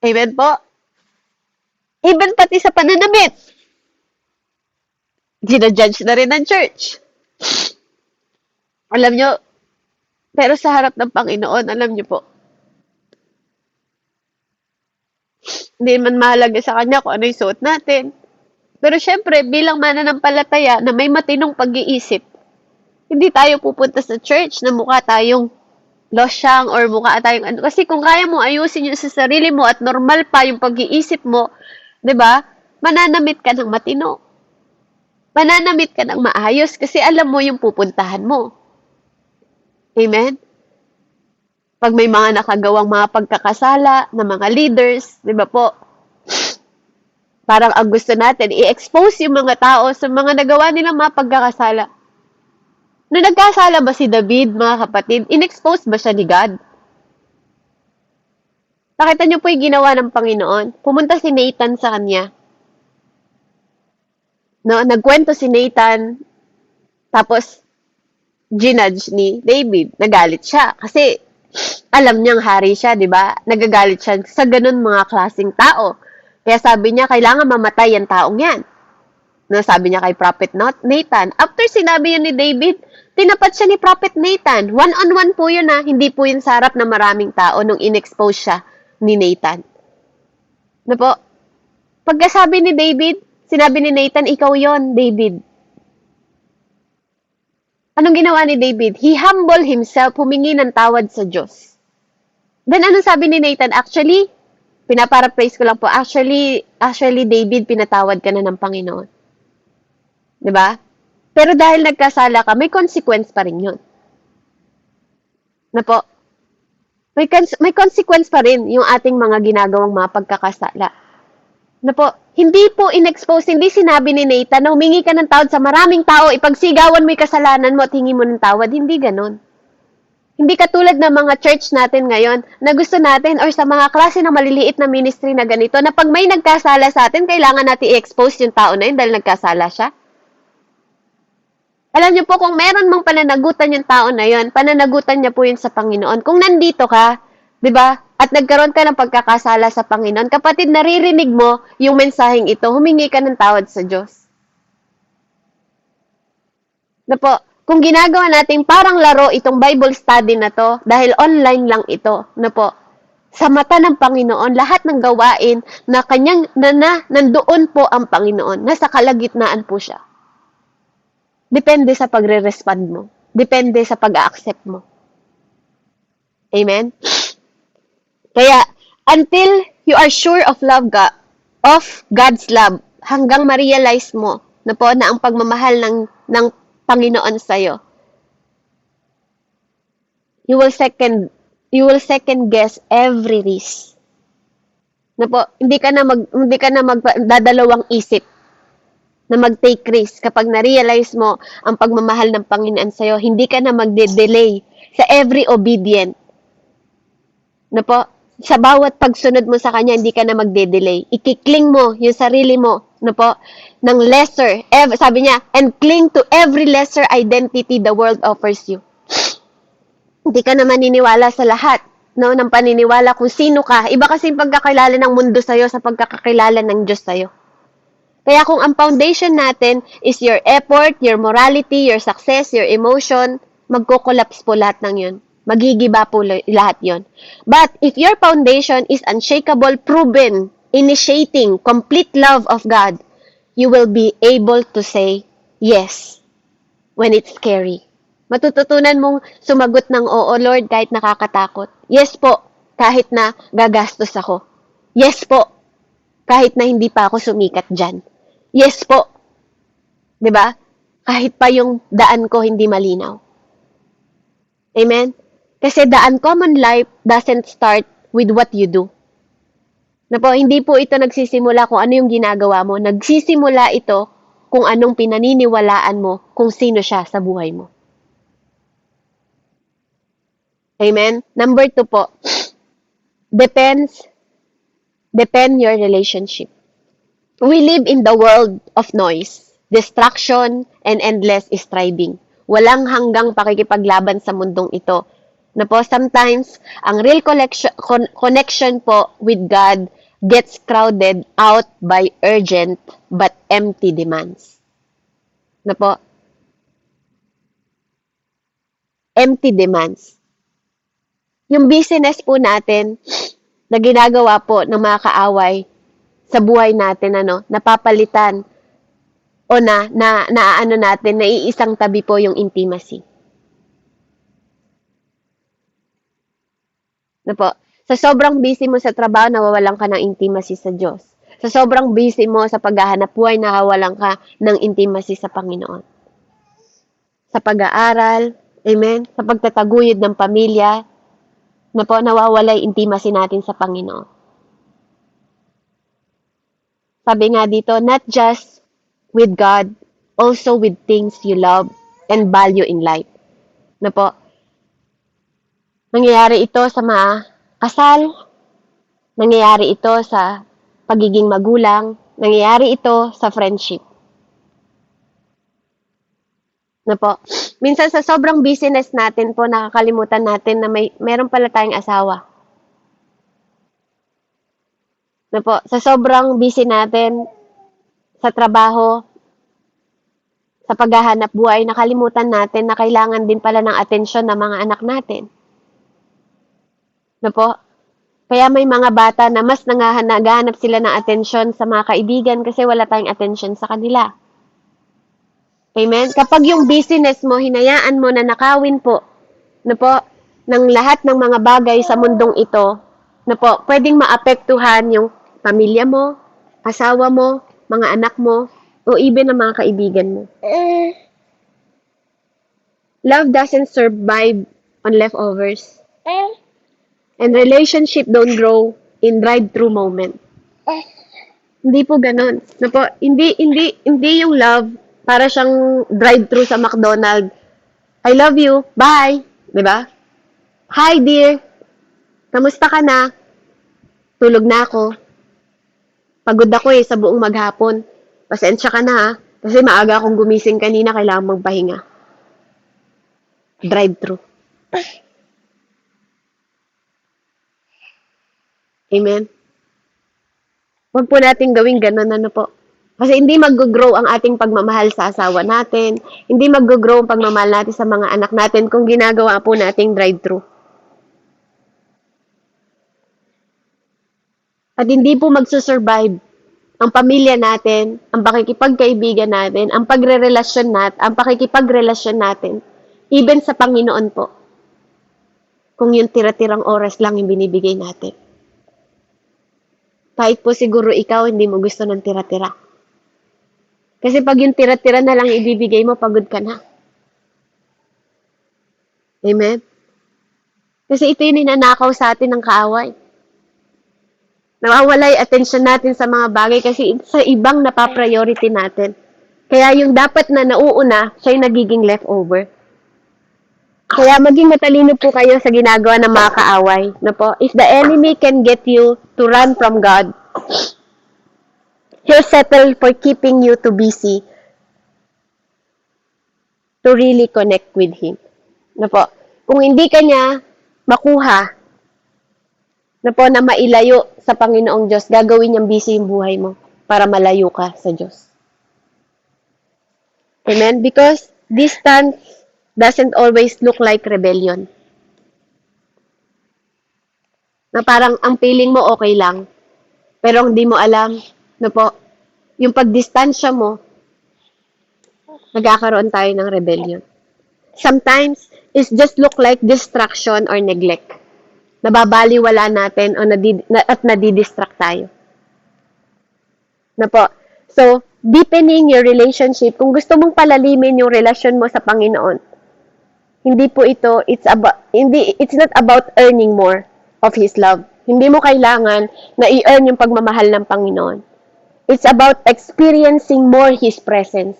Amen po? Even pati sa pananamit, ginajudge na rin ng church. Alam nyo, pero sa harap ng Panginoon, alam nyo po, hindi man mahalaga sa Kanya kung ano yung suot natin. Pero syempre, bilang mananampalataya na may matinong pag-iisip, hindi tayo pupunta sa church na mukha tayong losyang or mukha tayong ano. Kasi kung kaya mo ayusin yung sa sarili mo at normal pa yung pag-iisip mo, 'di ba? Mananamit ka ng matino. Mananamit ka ng maayos kasi alam mo yung pupuntahan mo. Amen? Pag may mga nakagawang mga pagkakasala na mga leaders, 'di ba po? Parang ang gusto natin, i-expose yung mga tao sa mga nagawa nilang mga pagkakasala. Nung nagkasala ba si David, mga kapatid, in-expose ba siya ni God? Nakita niyo po yung ginawa ng Panginoon. Pumunta si Nathan sa kanya. No, nagkwento si Nathan, tapos ginudge ni David. Nagalit siya kasi alam niyang hari siya, di ba? Nagagalit siya sa ganun mga klaseng tao. Kaya sabi niya, kailangan mamatay ang taong yan. No, sabi niya kay Prophet Nathan. After sinabi yun ni David, tinapat siya ni Prophet Nathan. One-on-one po yun ha. Hindi po yun sa harap ng maraming tao nung in-expose siya ni Nathan. No po? Pagkasabi ni David, sinabi ni Nathan, ikaw yon, David. Anong ginawa ni David? He humbled himself, humingi ng tawad sa Diyos. Then anong sabi ni Nathan? Actually, pinaparaphrase ko lang po, actually, David, pinatawad ka na ng Panginoon. 'Di ba? Pero dahil nagkasala ka, may consequence pa rin yun. Na po? May consequence pa rin yung ating mga ginagawang mga pagkakasala. Na po? Hindi po in-expose, hindi sinabi ni Nathan na humingi ka ng tawad sa maraming tao, ipagsigawan mo yung kasalanan mo at hingi mo ng tawad. Hindi ganon. Hindi katulad ng mga church natin ngayon na gusto natin or sa mga klase ng maliliit na ministry na ganito na pag may nagkasala sa atin, kailangan natin i-expose yung tao na yun dahil nagkasala siya. Alam niyo po, kung meron mang pananagutan yung tao na yun, pananagutan niya po yun sa Panginoon. Kung nandito ka, di ba, at nagkaroon ka ng pagkakasala sa Panginoon, kapatid, naririnig mo yung mensaheng ito, humingi ka ng tawad sa Diyos. Na po, kung ginagawa natin parang laro itong Bible study na to, dahil online lang ito, na po, sa mata ng Panginoon, lahat ng gawain na kanyang, nandoon po ang Panginoon, nasa kalagitnaan po siya. Depende sa pagre-respond mo. Depende sa pag-accept mo. Amen? Kaya, until you are sure of God's love, hanggang ma-realize mo na po na ang pagmamahal ng Panginoon sa'yo, you will second guess every risk. Na po, hindi ka na magdadalawang isip na mag-take risk kapag na-realize mo ang pagmamahal ng Panginoon sa'yo. Hindi ka na magde-delay sa every obedient. Na po, sa bawat pagsunod mo sa Kanya, hindi ka na magde-delay. Ikikling mo yung sarili mo, na po, ng lesser. Sabi niya, and cling to every lesser identity the world offers you. Hindi ka na maniniwala sa lahat, no, ng paniniwala kung sino ka. Iba kasi yung pagkakilala ng mundo sa'yo sa pagkakakilala ng Diyos sa'yo. Kaya kung ang foundation natin is your effort, your morality, your success, your emotion, magko-collapse po lahat ng yun. Magigiba po lahat yon. But if your foundation is unshakable, proven, initiating, complete love of God, you will be able to say yes when it's scary. Matututunan mong sumagot ng oo, Lord, kahit nakakatakot. Yes po, kahit na gagastos ako. Yes po, kahit na hindi pa ako sumikat dyan. Yes po. 'Di ba? Kahit pa yung daan ko hindi malinaw. Amen? Kasi the uncommon life doesn't start with what you do. Na po, hindi po ito nagsisimula kung ano yung ginagawa mo. Nagsisimula ito kung anong pinaniniwalaan mo, kung sino siya sa buhay mo. Amen? Number 2 po, depend your relationship. We live in the world of noise, distraction, and endless striving. Walang hanggang pakikipaglaban sa mundong ito. Na po, sometimes, ang real connection po with God gets crowded out by urgent but empty demands. Na po, empty demands. Yung business po natin na ginagawa po ng mga kaaway sa buhay natin, napapalitan o naiisang tabi po yung intimacy. Na po, sa sobrang busy mo sa trabaho, nawawalan ka ng intimacy sa Diyos. Sa sobrang busy mo sa paghahanap buhay, nawawalan ka ng intimacy sa Panginoon. Sa pag-aaral, amen, sa pagtataguyod ng pamilya, na po, nawawala yung intimacy natin sa Panginoon. Sabi nga dito, not just with God, also with things you love and value in life. Na po, nangyayari ito sa mga kasal, nangyayari ito sa pagiging magulang, nangyayari ito sa friendship. Na po, minsan sa sobrang busyness natin po, nakakalimutan natin na meron pala tayong asawa. Na po, sa sobrang busy natin sa trabaho, sa paghahanap buhay, nakalimutan natin na kailangan din pala ng atensyon ng mga anak natin. Na po, kaya may mga bata na mas naghahanap sila ng atensyon sa mga kaibigan kasi wala tayong atensyon sa kanila. Amen? Kapag yung business mo, hinayaan mo na nakawin po, na po, ng lahat ng mga bagay sa mundong ito, na po, pwedeng maapektuhan yung pamilya mo, asawa mo, mga anak mo, o even ang mga kaibigan mo. Love doesn't survive on leftovers. And relationship don't grow in drive-thru moment. Hindi po ganon. Na po, hindi yung love para siyang drive-thru sa McDonald's. I love you. Bye. 'Di ba? Hi dear. Kamusta ka na? Tulog na ako. Pagod ako sa buong maghapon. Pasensya ka na ha. Kasi maaga akong gumising kanina, kailangan magpahinga. Drive-thru. Amen. Huwag po natin gawing ganun, po. Kasi hindi mag-grow ang ating pagmamahal sa asawa natin. Hindi mag-grow ang pagmamahal natin sa mga anak natin kung ginagawa po nating drive-thru. At hindi po magsusurvive ang pamilya natin, ang pakikipagkaibigan natin, ang pagrerelasyon natin, ang pakikipagrelasyon natin, even sa Panginoon po. Kung yung tira-tirang oras lang yung binibigay natin. Kahit po siguro ikaw hindi mo gusto ng tira-tira. Kasi pag yung tira-tira na lang ibibigay mo, pagod ka na. Amen? Kasi ito yung ninanakaw sa atin ng kaaway. Nawawala yung attention natin sa mga bagay kasi sa ibang napapriority natin. Kaya yung dapat na nauuna, siya yung nagiging leftover. Kaya maging matalino po kayo sa ginagawa ng mga kaaway. No po? If the enemy can get you to run from God, he'll settle for keeping you too busy to really connect with Him. No po? Kung hindi ka niya makuha, na po na mailayo sa Panginoong Diyos, gagawin niyang busy yung buhay mo para malayo ka sa Diyos. Amen? Because distance doesn't always look like rebellion. Na parang ang feeling mo okay lang, pero hindi mo alam, na po, yung pagdistansya mo, nagkakaroon tayo ng rebellion. Sometimes, it just look like distraction or neglect. Nababaliwala natin o at nadidistract tayo. Na po. So, deepening your relationship, kung gusto mong palalimin yung relasyon mo sa Panginoon, hindi po ito, it's not about earning more of His love. Hindi mo kailangan na i-earn yung pagmamahal ng Panginoon. It's about experiencing more His presence.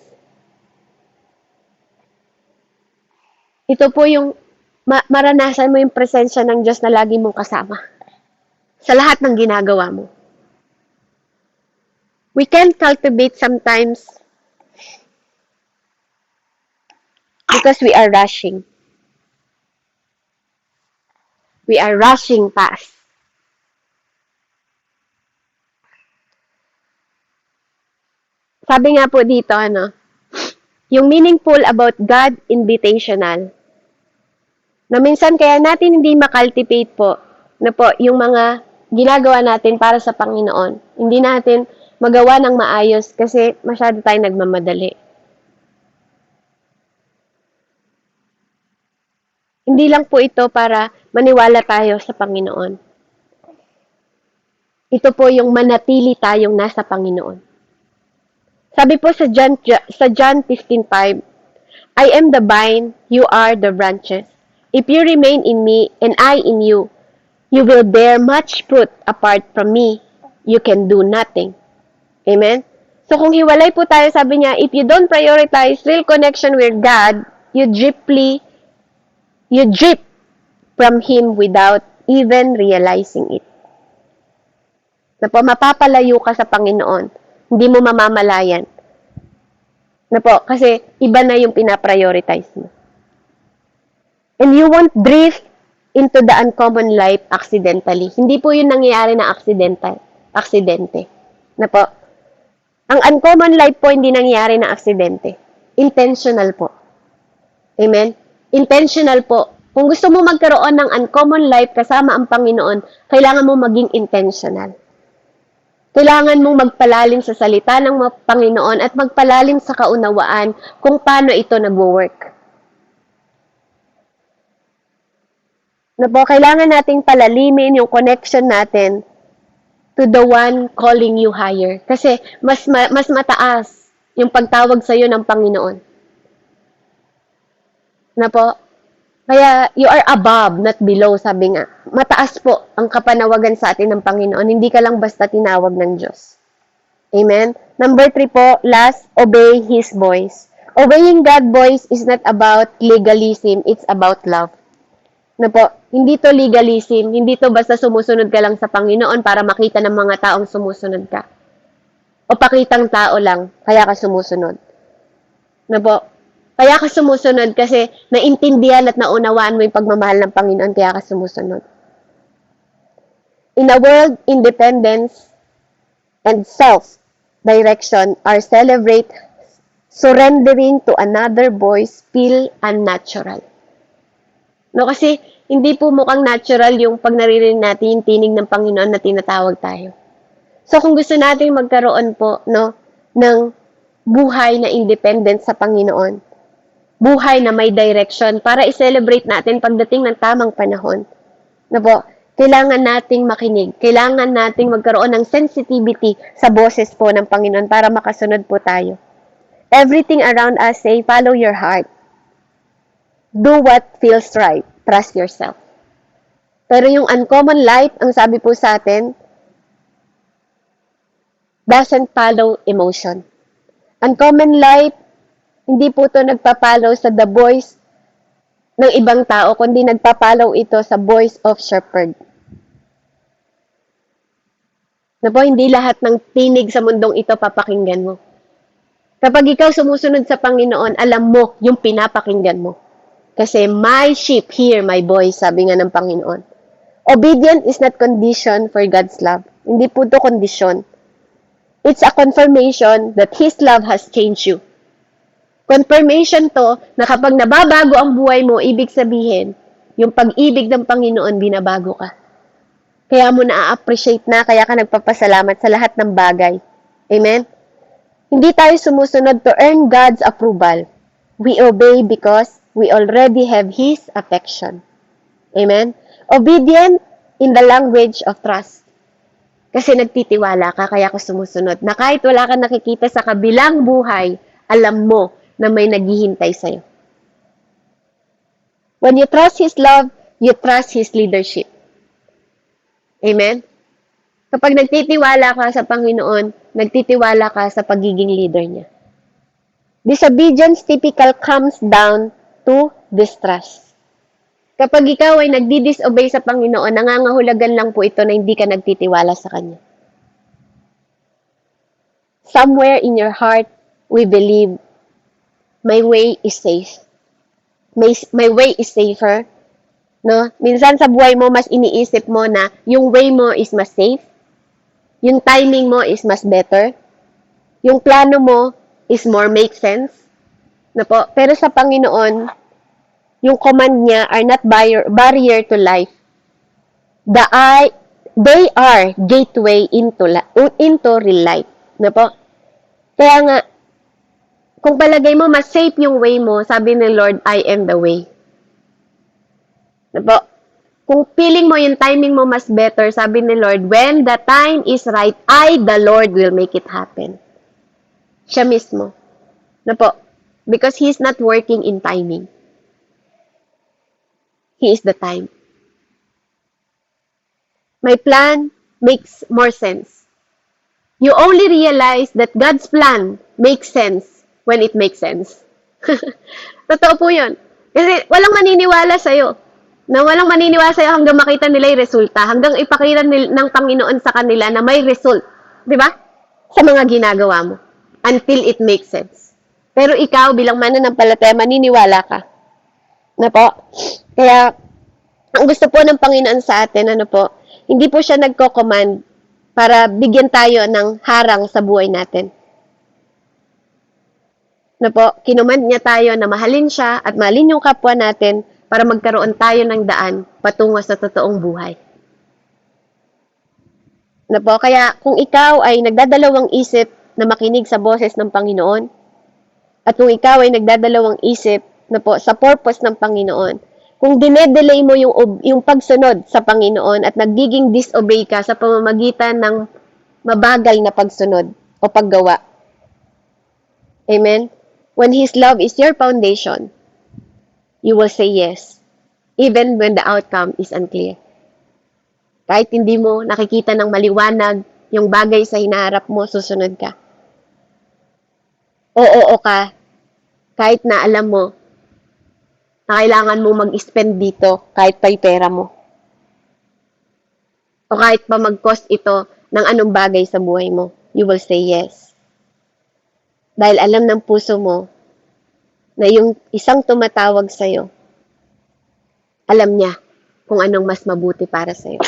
Ito po yung maranasan mo yung presensya ng Diyos na lagi mong kasama sa lahat ng ginagawa mo. We can cultivate sometimes because we are rushing. We are rushing past. Sabi nga po dito, yung meaningful about God invitational. Na minsan kaya natin hindi makultivate po, na po, yung mga ginagawa natin para sa Panginoon. Hindi natin magawa ng maayos kasi masyado tayo nagmamadali. Hindi lang po ito para maniwala tayo sa Panginoon. Ito po yung manatili tayong nasa Panginoon. Sabi po sa John 15:5, I am the vine, you are the branches. If you remain in me and I in you, you will bear much fruit. Apart from me, you can do nothing. Amen? So kung hiwalay po tayo, sabi niya, if you don't prioritize real connection with God, you drip from Him without even realizing it. Na po, mapapalayo ka sa Panginoon. Hindi mo mamamalayan. Na po, kasi iba na yung pinaprioritize mo. And you won't drift into the uncommon life accidentally. Hindi po yun nangyayari na aksidente. Na po, ang uncommon life po hindi nangyayari na aksidente. Intentional po. Amen? Intentional po. Kung gusto mo magkaroon ng uncommon life kasama ang Panginoon, kailangan mo maging intentional. Kailangan mong magpalalim sa salita ng Panginoon at magpalalim sa kaunawaan kung paano ito nagwo-work. Na po, kailangan nating palalimin yung connection natin to the one calling you higher. Kasi mas mataas yung pagtawag sa iyo ng Panginoon. Na po, kaya you are above, not below, sabi nga. Mataas po ang kapanawagan sa atin ng Panginoon. Hindi ka lang basta tinawag ng Diyos. Amen? Number 3 po, last, obey His voice. Obeying God's voice is not about legalism, it's about love. Na po, hindi to legalism, hindi to basta sumusunod ka lang sa Panginoon para makita ng mga taong sumusunod ka. O pakitang tao lang, kaya ka sumusunod. Na po, kaya ka sumusunod kasi naintindihan at naunawaan mo yung pagmamahal ng Panginoon, kaya ka sumusunod. In a world, independence and self-direction are celebrate surrendering to another voice feel unnatural. No, kasi hindi po mukhang natural yung pag naririnig natin yung tinig ng Panginoon na tinatawag tayo. So kung gusto natin magkaroon po ng buhay na independent sa Panginoon, buhay na may direction para i-celebrate natin pagdating ng tamang panahon, na po, kailangan nating makinig, kailangan nating magkaroon ng sensitivity sa boses po ng Panginoon para makasunod po tayo. Everything around us say, follow your heart. Do what feels right. Trust yourself. Pero yung uncommon life, ang sabi po sa atin, doesn't follow emotion. Uncommon life, hindi po ito nagpapalaw sa the voice ng ibang tao, kundi nagpapalaw ito sa voice of shepherd. Na po, hindi lahat ng tinig sa mundong ito papakinggan mo. Kapag ikaw sumusunod sa Panginoon, alam mo yung pinapakinggan mo. Kasi my sheep hear my voice, sabi nga ng Panginoon. Obedience is not condition for God's love. Hindi po ito kondisyon. It's a confirmation that His love has changed you. Confirmation to na kapag nababago ang buhay mo, ibig sabihin, yung pag-ibig ng Panginoon, binabago ka. Kaya mo na-appreciate na, kaya ka nagpapasalamat sa lahat ng bagay. Amen? Hindi tayo sumusunod to earn God's approval. We obey because we already have His affection. Amen? Obedient in the language of trust. Kasi nagtitiwala ka, kaya ko sumusunod. Na kahit wala kang nakikita sa kabilang buhay, alam mo na may naghihintay sa'yo. When you trust His love, you trust His leadership. Amen? Kapag nagtitiwala ka sa Panginoon, nagtitiwala ka sa pagiging leader niya. Disobedience typical comes down to distrust. Kapag ikaw ay nagdi-disobey sa Panginoon, nangangahulugan lang po ito na hindi ka nagtitiwala sa Kanya. Somewhere in your heart, we believe, my way is safe. My way is safer. No? Minsan sa buhay mo, mas iniisip mo na yung way mo is mas safe. Yung timing mo is mas better. Yung plano mo is more make sense. Na po? Pero sa Panginoon, yung command niya are not barrier to life. They are gateway into real life. Na po? Kaya nga, kung palagay mo mas safe yung way mo, sabi ni Lord, I am the way. Na po? Kung feeling mo yung timing mo mas better, sabi ni Lord, when the time is right, I, the Lord, will make it happen. Siya mismo. Na po? Because He's not working in timing. He is the time. My plan makes more sense. You only realize that God's plan makes sense when it makes sense. Totoo po yun. Kasi walang maniniwala sa'yo. Na walang maniniwala sa'yo hanggang makita nila yung resulta. Hanggang ipakita ng Panginoon sa kanila na may result. Di ba? Sa mga ginagawa mo. Until it makes sense. Pero ikaw, bilang mananampalataya, maniniwala ka. Na po? Kaya, ang gusto po ng Panginoon sa atin, hindi po siya nagko-command para bigyan tayo ng harang sa buhay natin. Kinumand niya tayo na mahalin siya at mahalin yung kapwa natin para magkaroon tayo ng daan patungo sa totoong buhay. Kaya kung ikaw ay nagdadalawang isip na makinig sa boses ng Panginoon, at kung ikaw ay nagdadalawang isip sa purpose ng Panginoon, kung dinedelay mo yung pagsunod sa Panginoon at nagiging disobey ka sa pamamagitan ng mabagal na pagsunod o paggawa. Amen? When His love is your foundation, you will say yes, even when the outcome is unclear. Kahit hindi mo nakikita ng maliwanag yung bagay sa hinaharap mo, susunod ka. Oo ka, kahit na alam mo na kailangan mo mag-spend dito kahit pa'y pera mo. O kahit pa mag-cost ito ng anong bagay sa buhay mo, you will say yes. Dahil alam ng puso mo na yung isang tumatawag sa'yo, alam niya kung anong mas mabuti para sa'yo.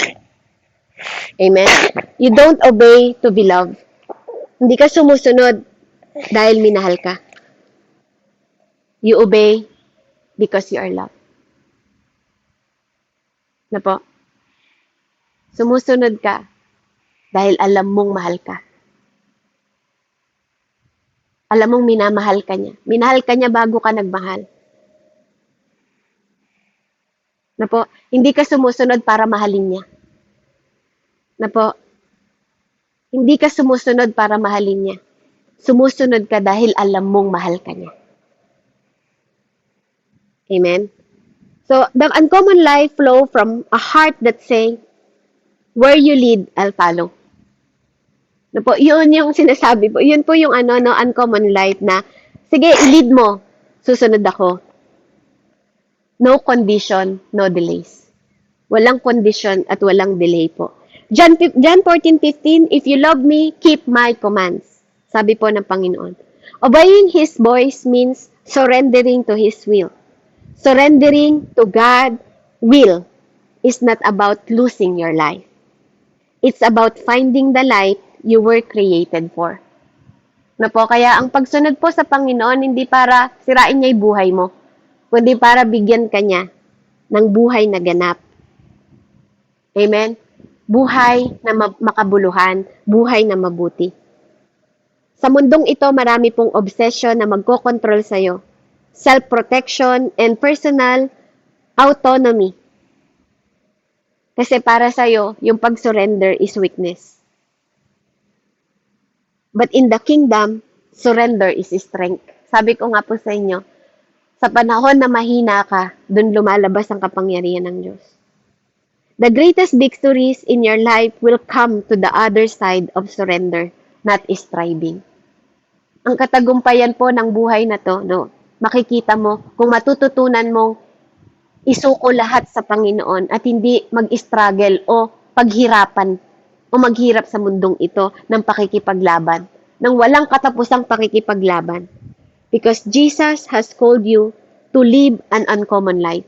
Amen? You don't obey to be loved. Hindi ka sumusunod dahil minahal ka. You obey because you are loved. Na po? Sumusunod ka dahil alam mong mahal ka. Alam mong minamahal ka niya. Minahal ka niya bago ka nagmahal. Na po? Hindi ka sumusunod para mahalin niya. Na po? Hindi ka sumusunod para mahalin niya. Sumusunod ka dahil alam mong mahal ka niya. Amen? So, the uncommon life flow from a heart that say, where you lead, I'll follow. No po, yun yung sinasabi po. Yun po yung uncommon life na, sige, lead mo, susunod ako. No condition, no delays. Walang condition at walang delay po. John 14:15, if you love me, keep my commands. Sabi po ng Panginoon. Obeying His voice means surrendering to His will. Surrendering to God's will is not about losing your life. It's about finding the life you were created for. Na po, kaya ang pagsunod po sa Panginoon, hindi para sirain niya yung buhay mo, kundi para bigyan ka niya ng buhay na ganap. Amen? Buhay na makabuluhan, buhay na mabuti. Sa mundong ito, marami pong obsession na magkokontrol sa'yo. Self-protection and personal autonomy. Kasi para sa'yo, yung pag-surrender is weakness. But in the kingdom, surrender is strength. Sabi ko nga po sa inyo, sa panahon na mahina ka, dun lumalabas ang kapangyarihan ng Diyos. The greatest victories in your life will come to the other side of surrender, not striving. Ang katagumpayan po ng buhay na to, makikita mo kung matututunan mong isuko lahat sa Panginoon at hindi mag-struggle o paghirapan o maghirap sa mundong ito ng pakikipaglaban, ng walang katapusang pakikipaglaban. Because Jesus has called you to live an uncommon life.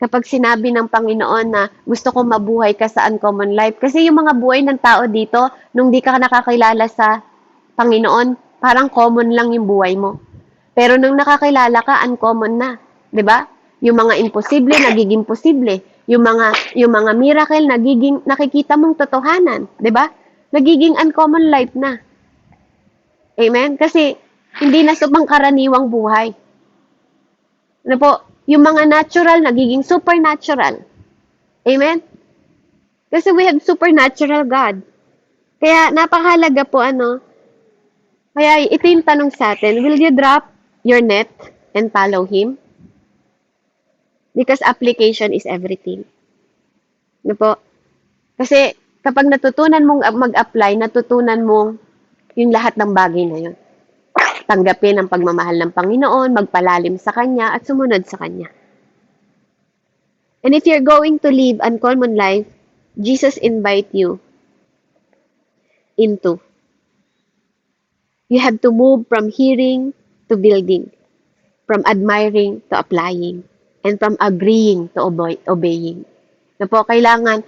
Kapag sinabi ng Panginoon na gusto kong mabuhay ka sa uncommon life, kasi yung mga buhay ng tao dito, nung di ka nakakilala sa Panginoon, parang common lang yung buhay mo. Pero nung nakakilala ka, uncommon na, 'di ba? Yung mga imposible nagiging posible, yung mga miracle nagiging nakikita mong totohanan, 'di ba? Nagiging uncommon life na. Amen? Kasi hindi na pangkaraniwang buhay. Ano po? Yung mga natural nagiging supernatural. Amen? Kasi we have supernatural God. Kaya napakahalaga po kaya ito yung tanong sa atin, will you drop your net and follow Him? Because application is everything. Ano po? Kasi kapag natutunan mong mag-apply, natutunan mong yung lahat ng bagay na yun. Tanggapin ang pagmamahal ng Panginoon, magpalalim sa Kanya, at sumunod sa Kanya. And if you're going to live uncommon life, Jesus invite you into. You have to move from hearing to building, from admiring to applying, and from agreeing to obeying. Na po, kailangan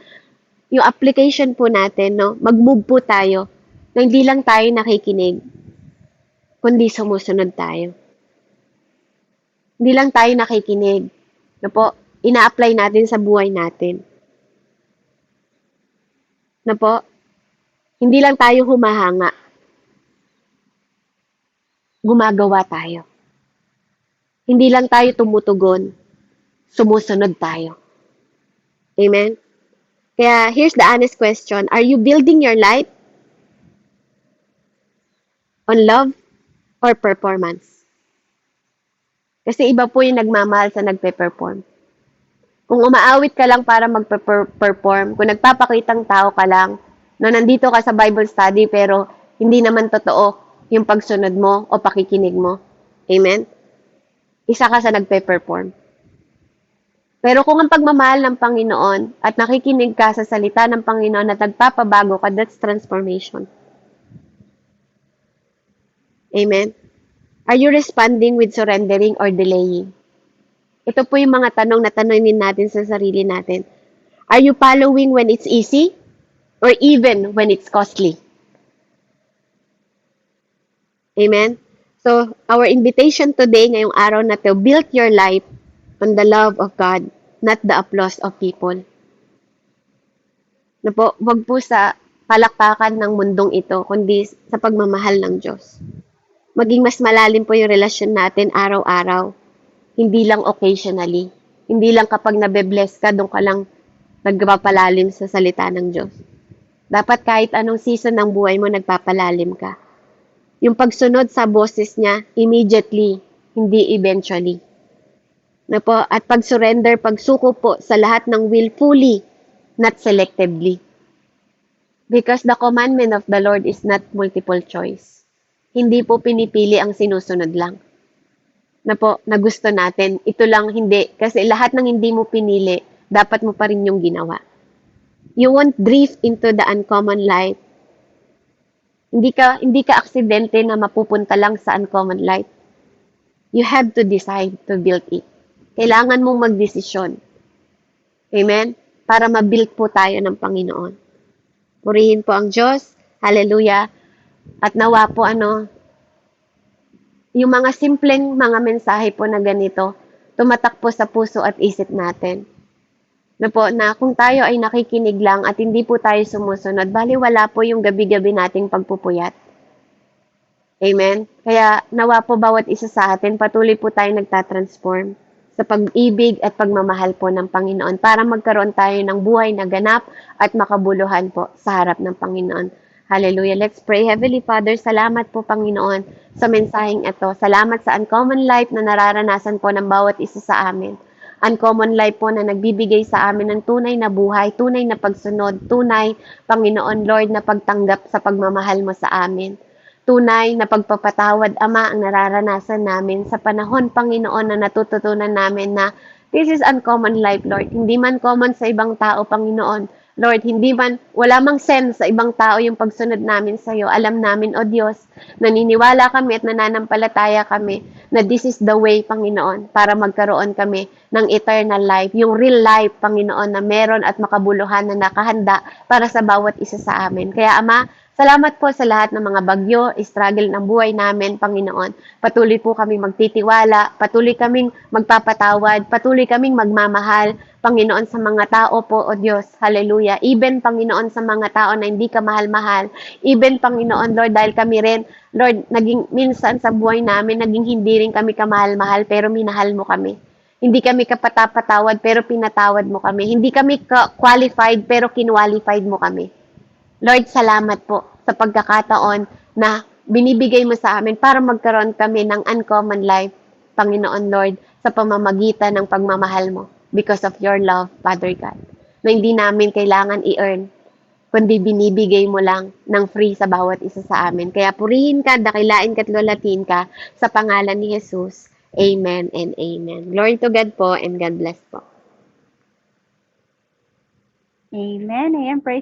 yung application po natin, mag-move po tayo na hindi lang tayo nakikinig, kundi sumusunod tayo. Hindi lang tayo nakikinig. Na po, ina-apply natin sa buhay natin. Na po, hindi lang tayo humahanga. Gumagawa tayo. Hindi lang tayo tumutugon, sumusunod tayo. Amen? Kaya here's the honest question. Are you building your life on love or performance? Kasi iba po yung nagmamahal sa nagpe-perform. Kung umaawit ka lang para magpe-perform, kung nagpapakitang tao ka lang, nandito ka sa Bible study pero hindi naman totoo yung pagsunod mo o pakikinig mo. Amen? Isa ka sa nagpe-perform. Pero kung ang pagmamahal ng Panginoon at nakikinig ka sa salita ng Panginoon at nagpapabago ka, that's transformation. Amen? Are you responding with surrendering or delaying? Ito po yung mga tanong na tanongin natin sa sarili natin. Are you following when it's easy or even when it's costly? Amen? So, our invitation today, ngayong araw na to, build your life on the love of God, not the applause of people. Na po, wag po sa palakpakan ng mundong ito, kundi sa pagmamahal ng Diyos. Maging mas malalim po yung relasyon natin araw-araw, hindi lang occasionally. Hindi lang kapag nabe-bless ka, doon ka lang nagpapalalim sa salita ng Diyos. Dapat kahit anong season ng buhay mo, nagpapalalim ka. Yung pagsunod sa boses niya, immediately, hindi eventually. Na po, at pag-surrender, pagsuko po sa lahat ng will fully, not selectively. Because the commandment of the Lord is not multiple choice. Hindi po pinipili ang sinusunod lang. Na po, na gusto natin, ito lang hindi. Kasi lahat ng hindi mo pinili, dapat mo pa rin yung ginawa. You won't drift into the uncommon light. Hindi ka aksidente na mapupunta lang sa uncommon light. You have to decide to build it. Kailangan mong magdesisyon. Amen? Para mabuild po tayo ng Panginoon. Purihin po ang Diyos. Hallelujah. At nawa po yung mga simpleng mga mensahe po na ganito, tumatak po sa puso at isip natin. Na kung tayo ay nakikinig lang at hindi po tayo sumusunod, baliwala po yung gabi-gabi nating pagpupuyat. Amen? Kaya nawa po bawat isa sa atin, patuloy po tayo nagtatransform sa pag-ibig at pagmamahal po ng Panginoon para magkaroon tayo ng buhay na ganap at makabuluhan po sa harap ng Panginoon. Hallelujah. Let's pray. Heavenly Father, salamat po Panginoon sa mensaheng ito. Salamat sa uncommon life na nararanasan po ng bawat isa sa amin. Uncommon life po na nagbibigay sa amin ng tunay na buhay, tunay na pagsunod, tunay, Panginoon Lord, na pagtanggap sa pagmamahal mo sa amin. Tunay na pagpapatawad, Ama, ang nararanasan namin sa panahon, Panginoon, na natututunan namin na this is uncommon life, Lord. Hindi man common sa ibang tao, Panginoon. Lord, wala mang sense sa ibang tao yung pagsunod namin sa iyo. Alam namin, O Diyos, naniniwala kami at nananampalataya kami na this is the way, Panginoon, para magkaroon kami ng eternal life, yung real life, Panginoon, na meron at makabuluhan na nakahanda para sa bawat isa sa amin. Kaya, Ama, salamat po sa lahat ng mga bagyo, struggle ng buhay namin, Panginoon. Patuloy po kami magtitiwala, patuloy kaming magpapatawad, patuloy kaming magmamahal, Panginoon, sa mga tao po, O Diyos. Hallelujah. Even, Panginoon, sa mga tao na hindi ka mahal-mahal. Even, Panginoon, Lord, dahil kami rin, Lord, naging minsan sa buhay namin, naging hindi rin kami kamahal-mahal, pero minahal mo kami. Hindi kami kapatapatawad, pero pinatawad mo kami. Hindi kami qualified, pero kinwalified mo kami. Lord, salamat po sa pagkakataon na binibigay mo sa amin para magkaroon kami ng uncommon life, Panginoon Lord, sa pamamagitan ng pagmamahal mo because of your love, Father God, na hindi namin kailangan i-earn, kundi binibigay mo lang ng free sa bawat isa sa amin. Kaya purihin ka, dakilain ka at lulatin ka sa pangalan ni Jesus. Amen and amen. Glory to God po and God bless po. Amen. Ayan, praise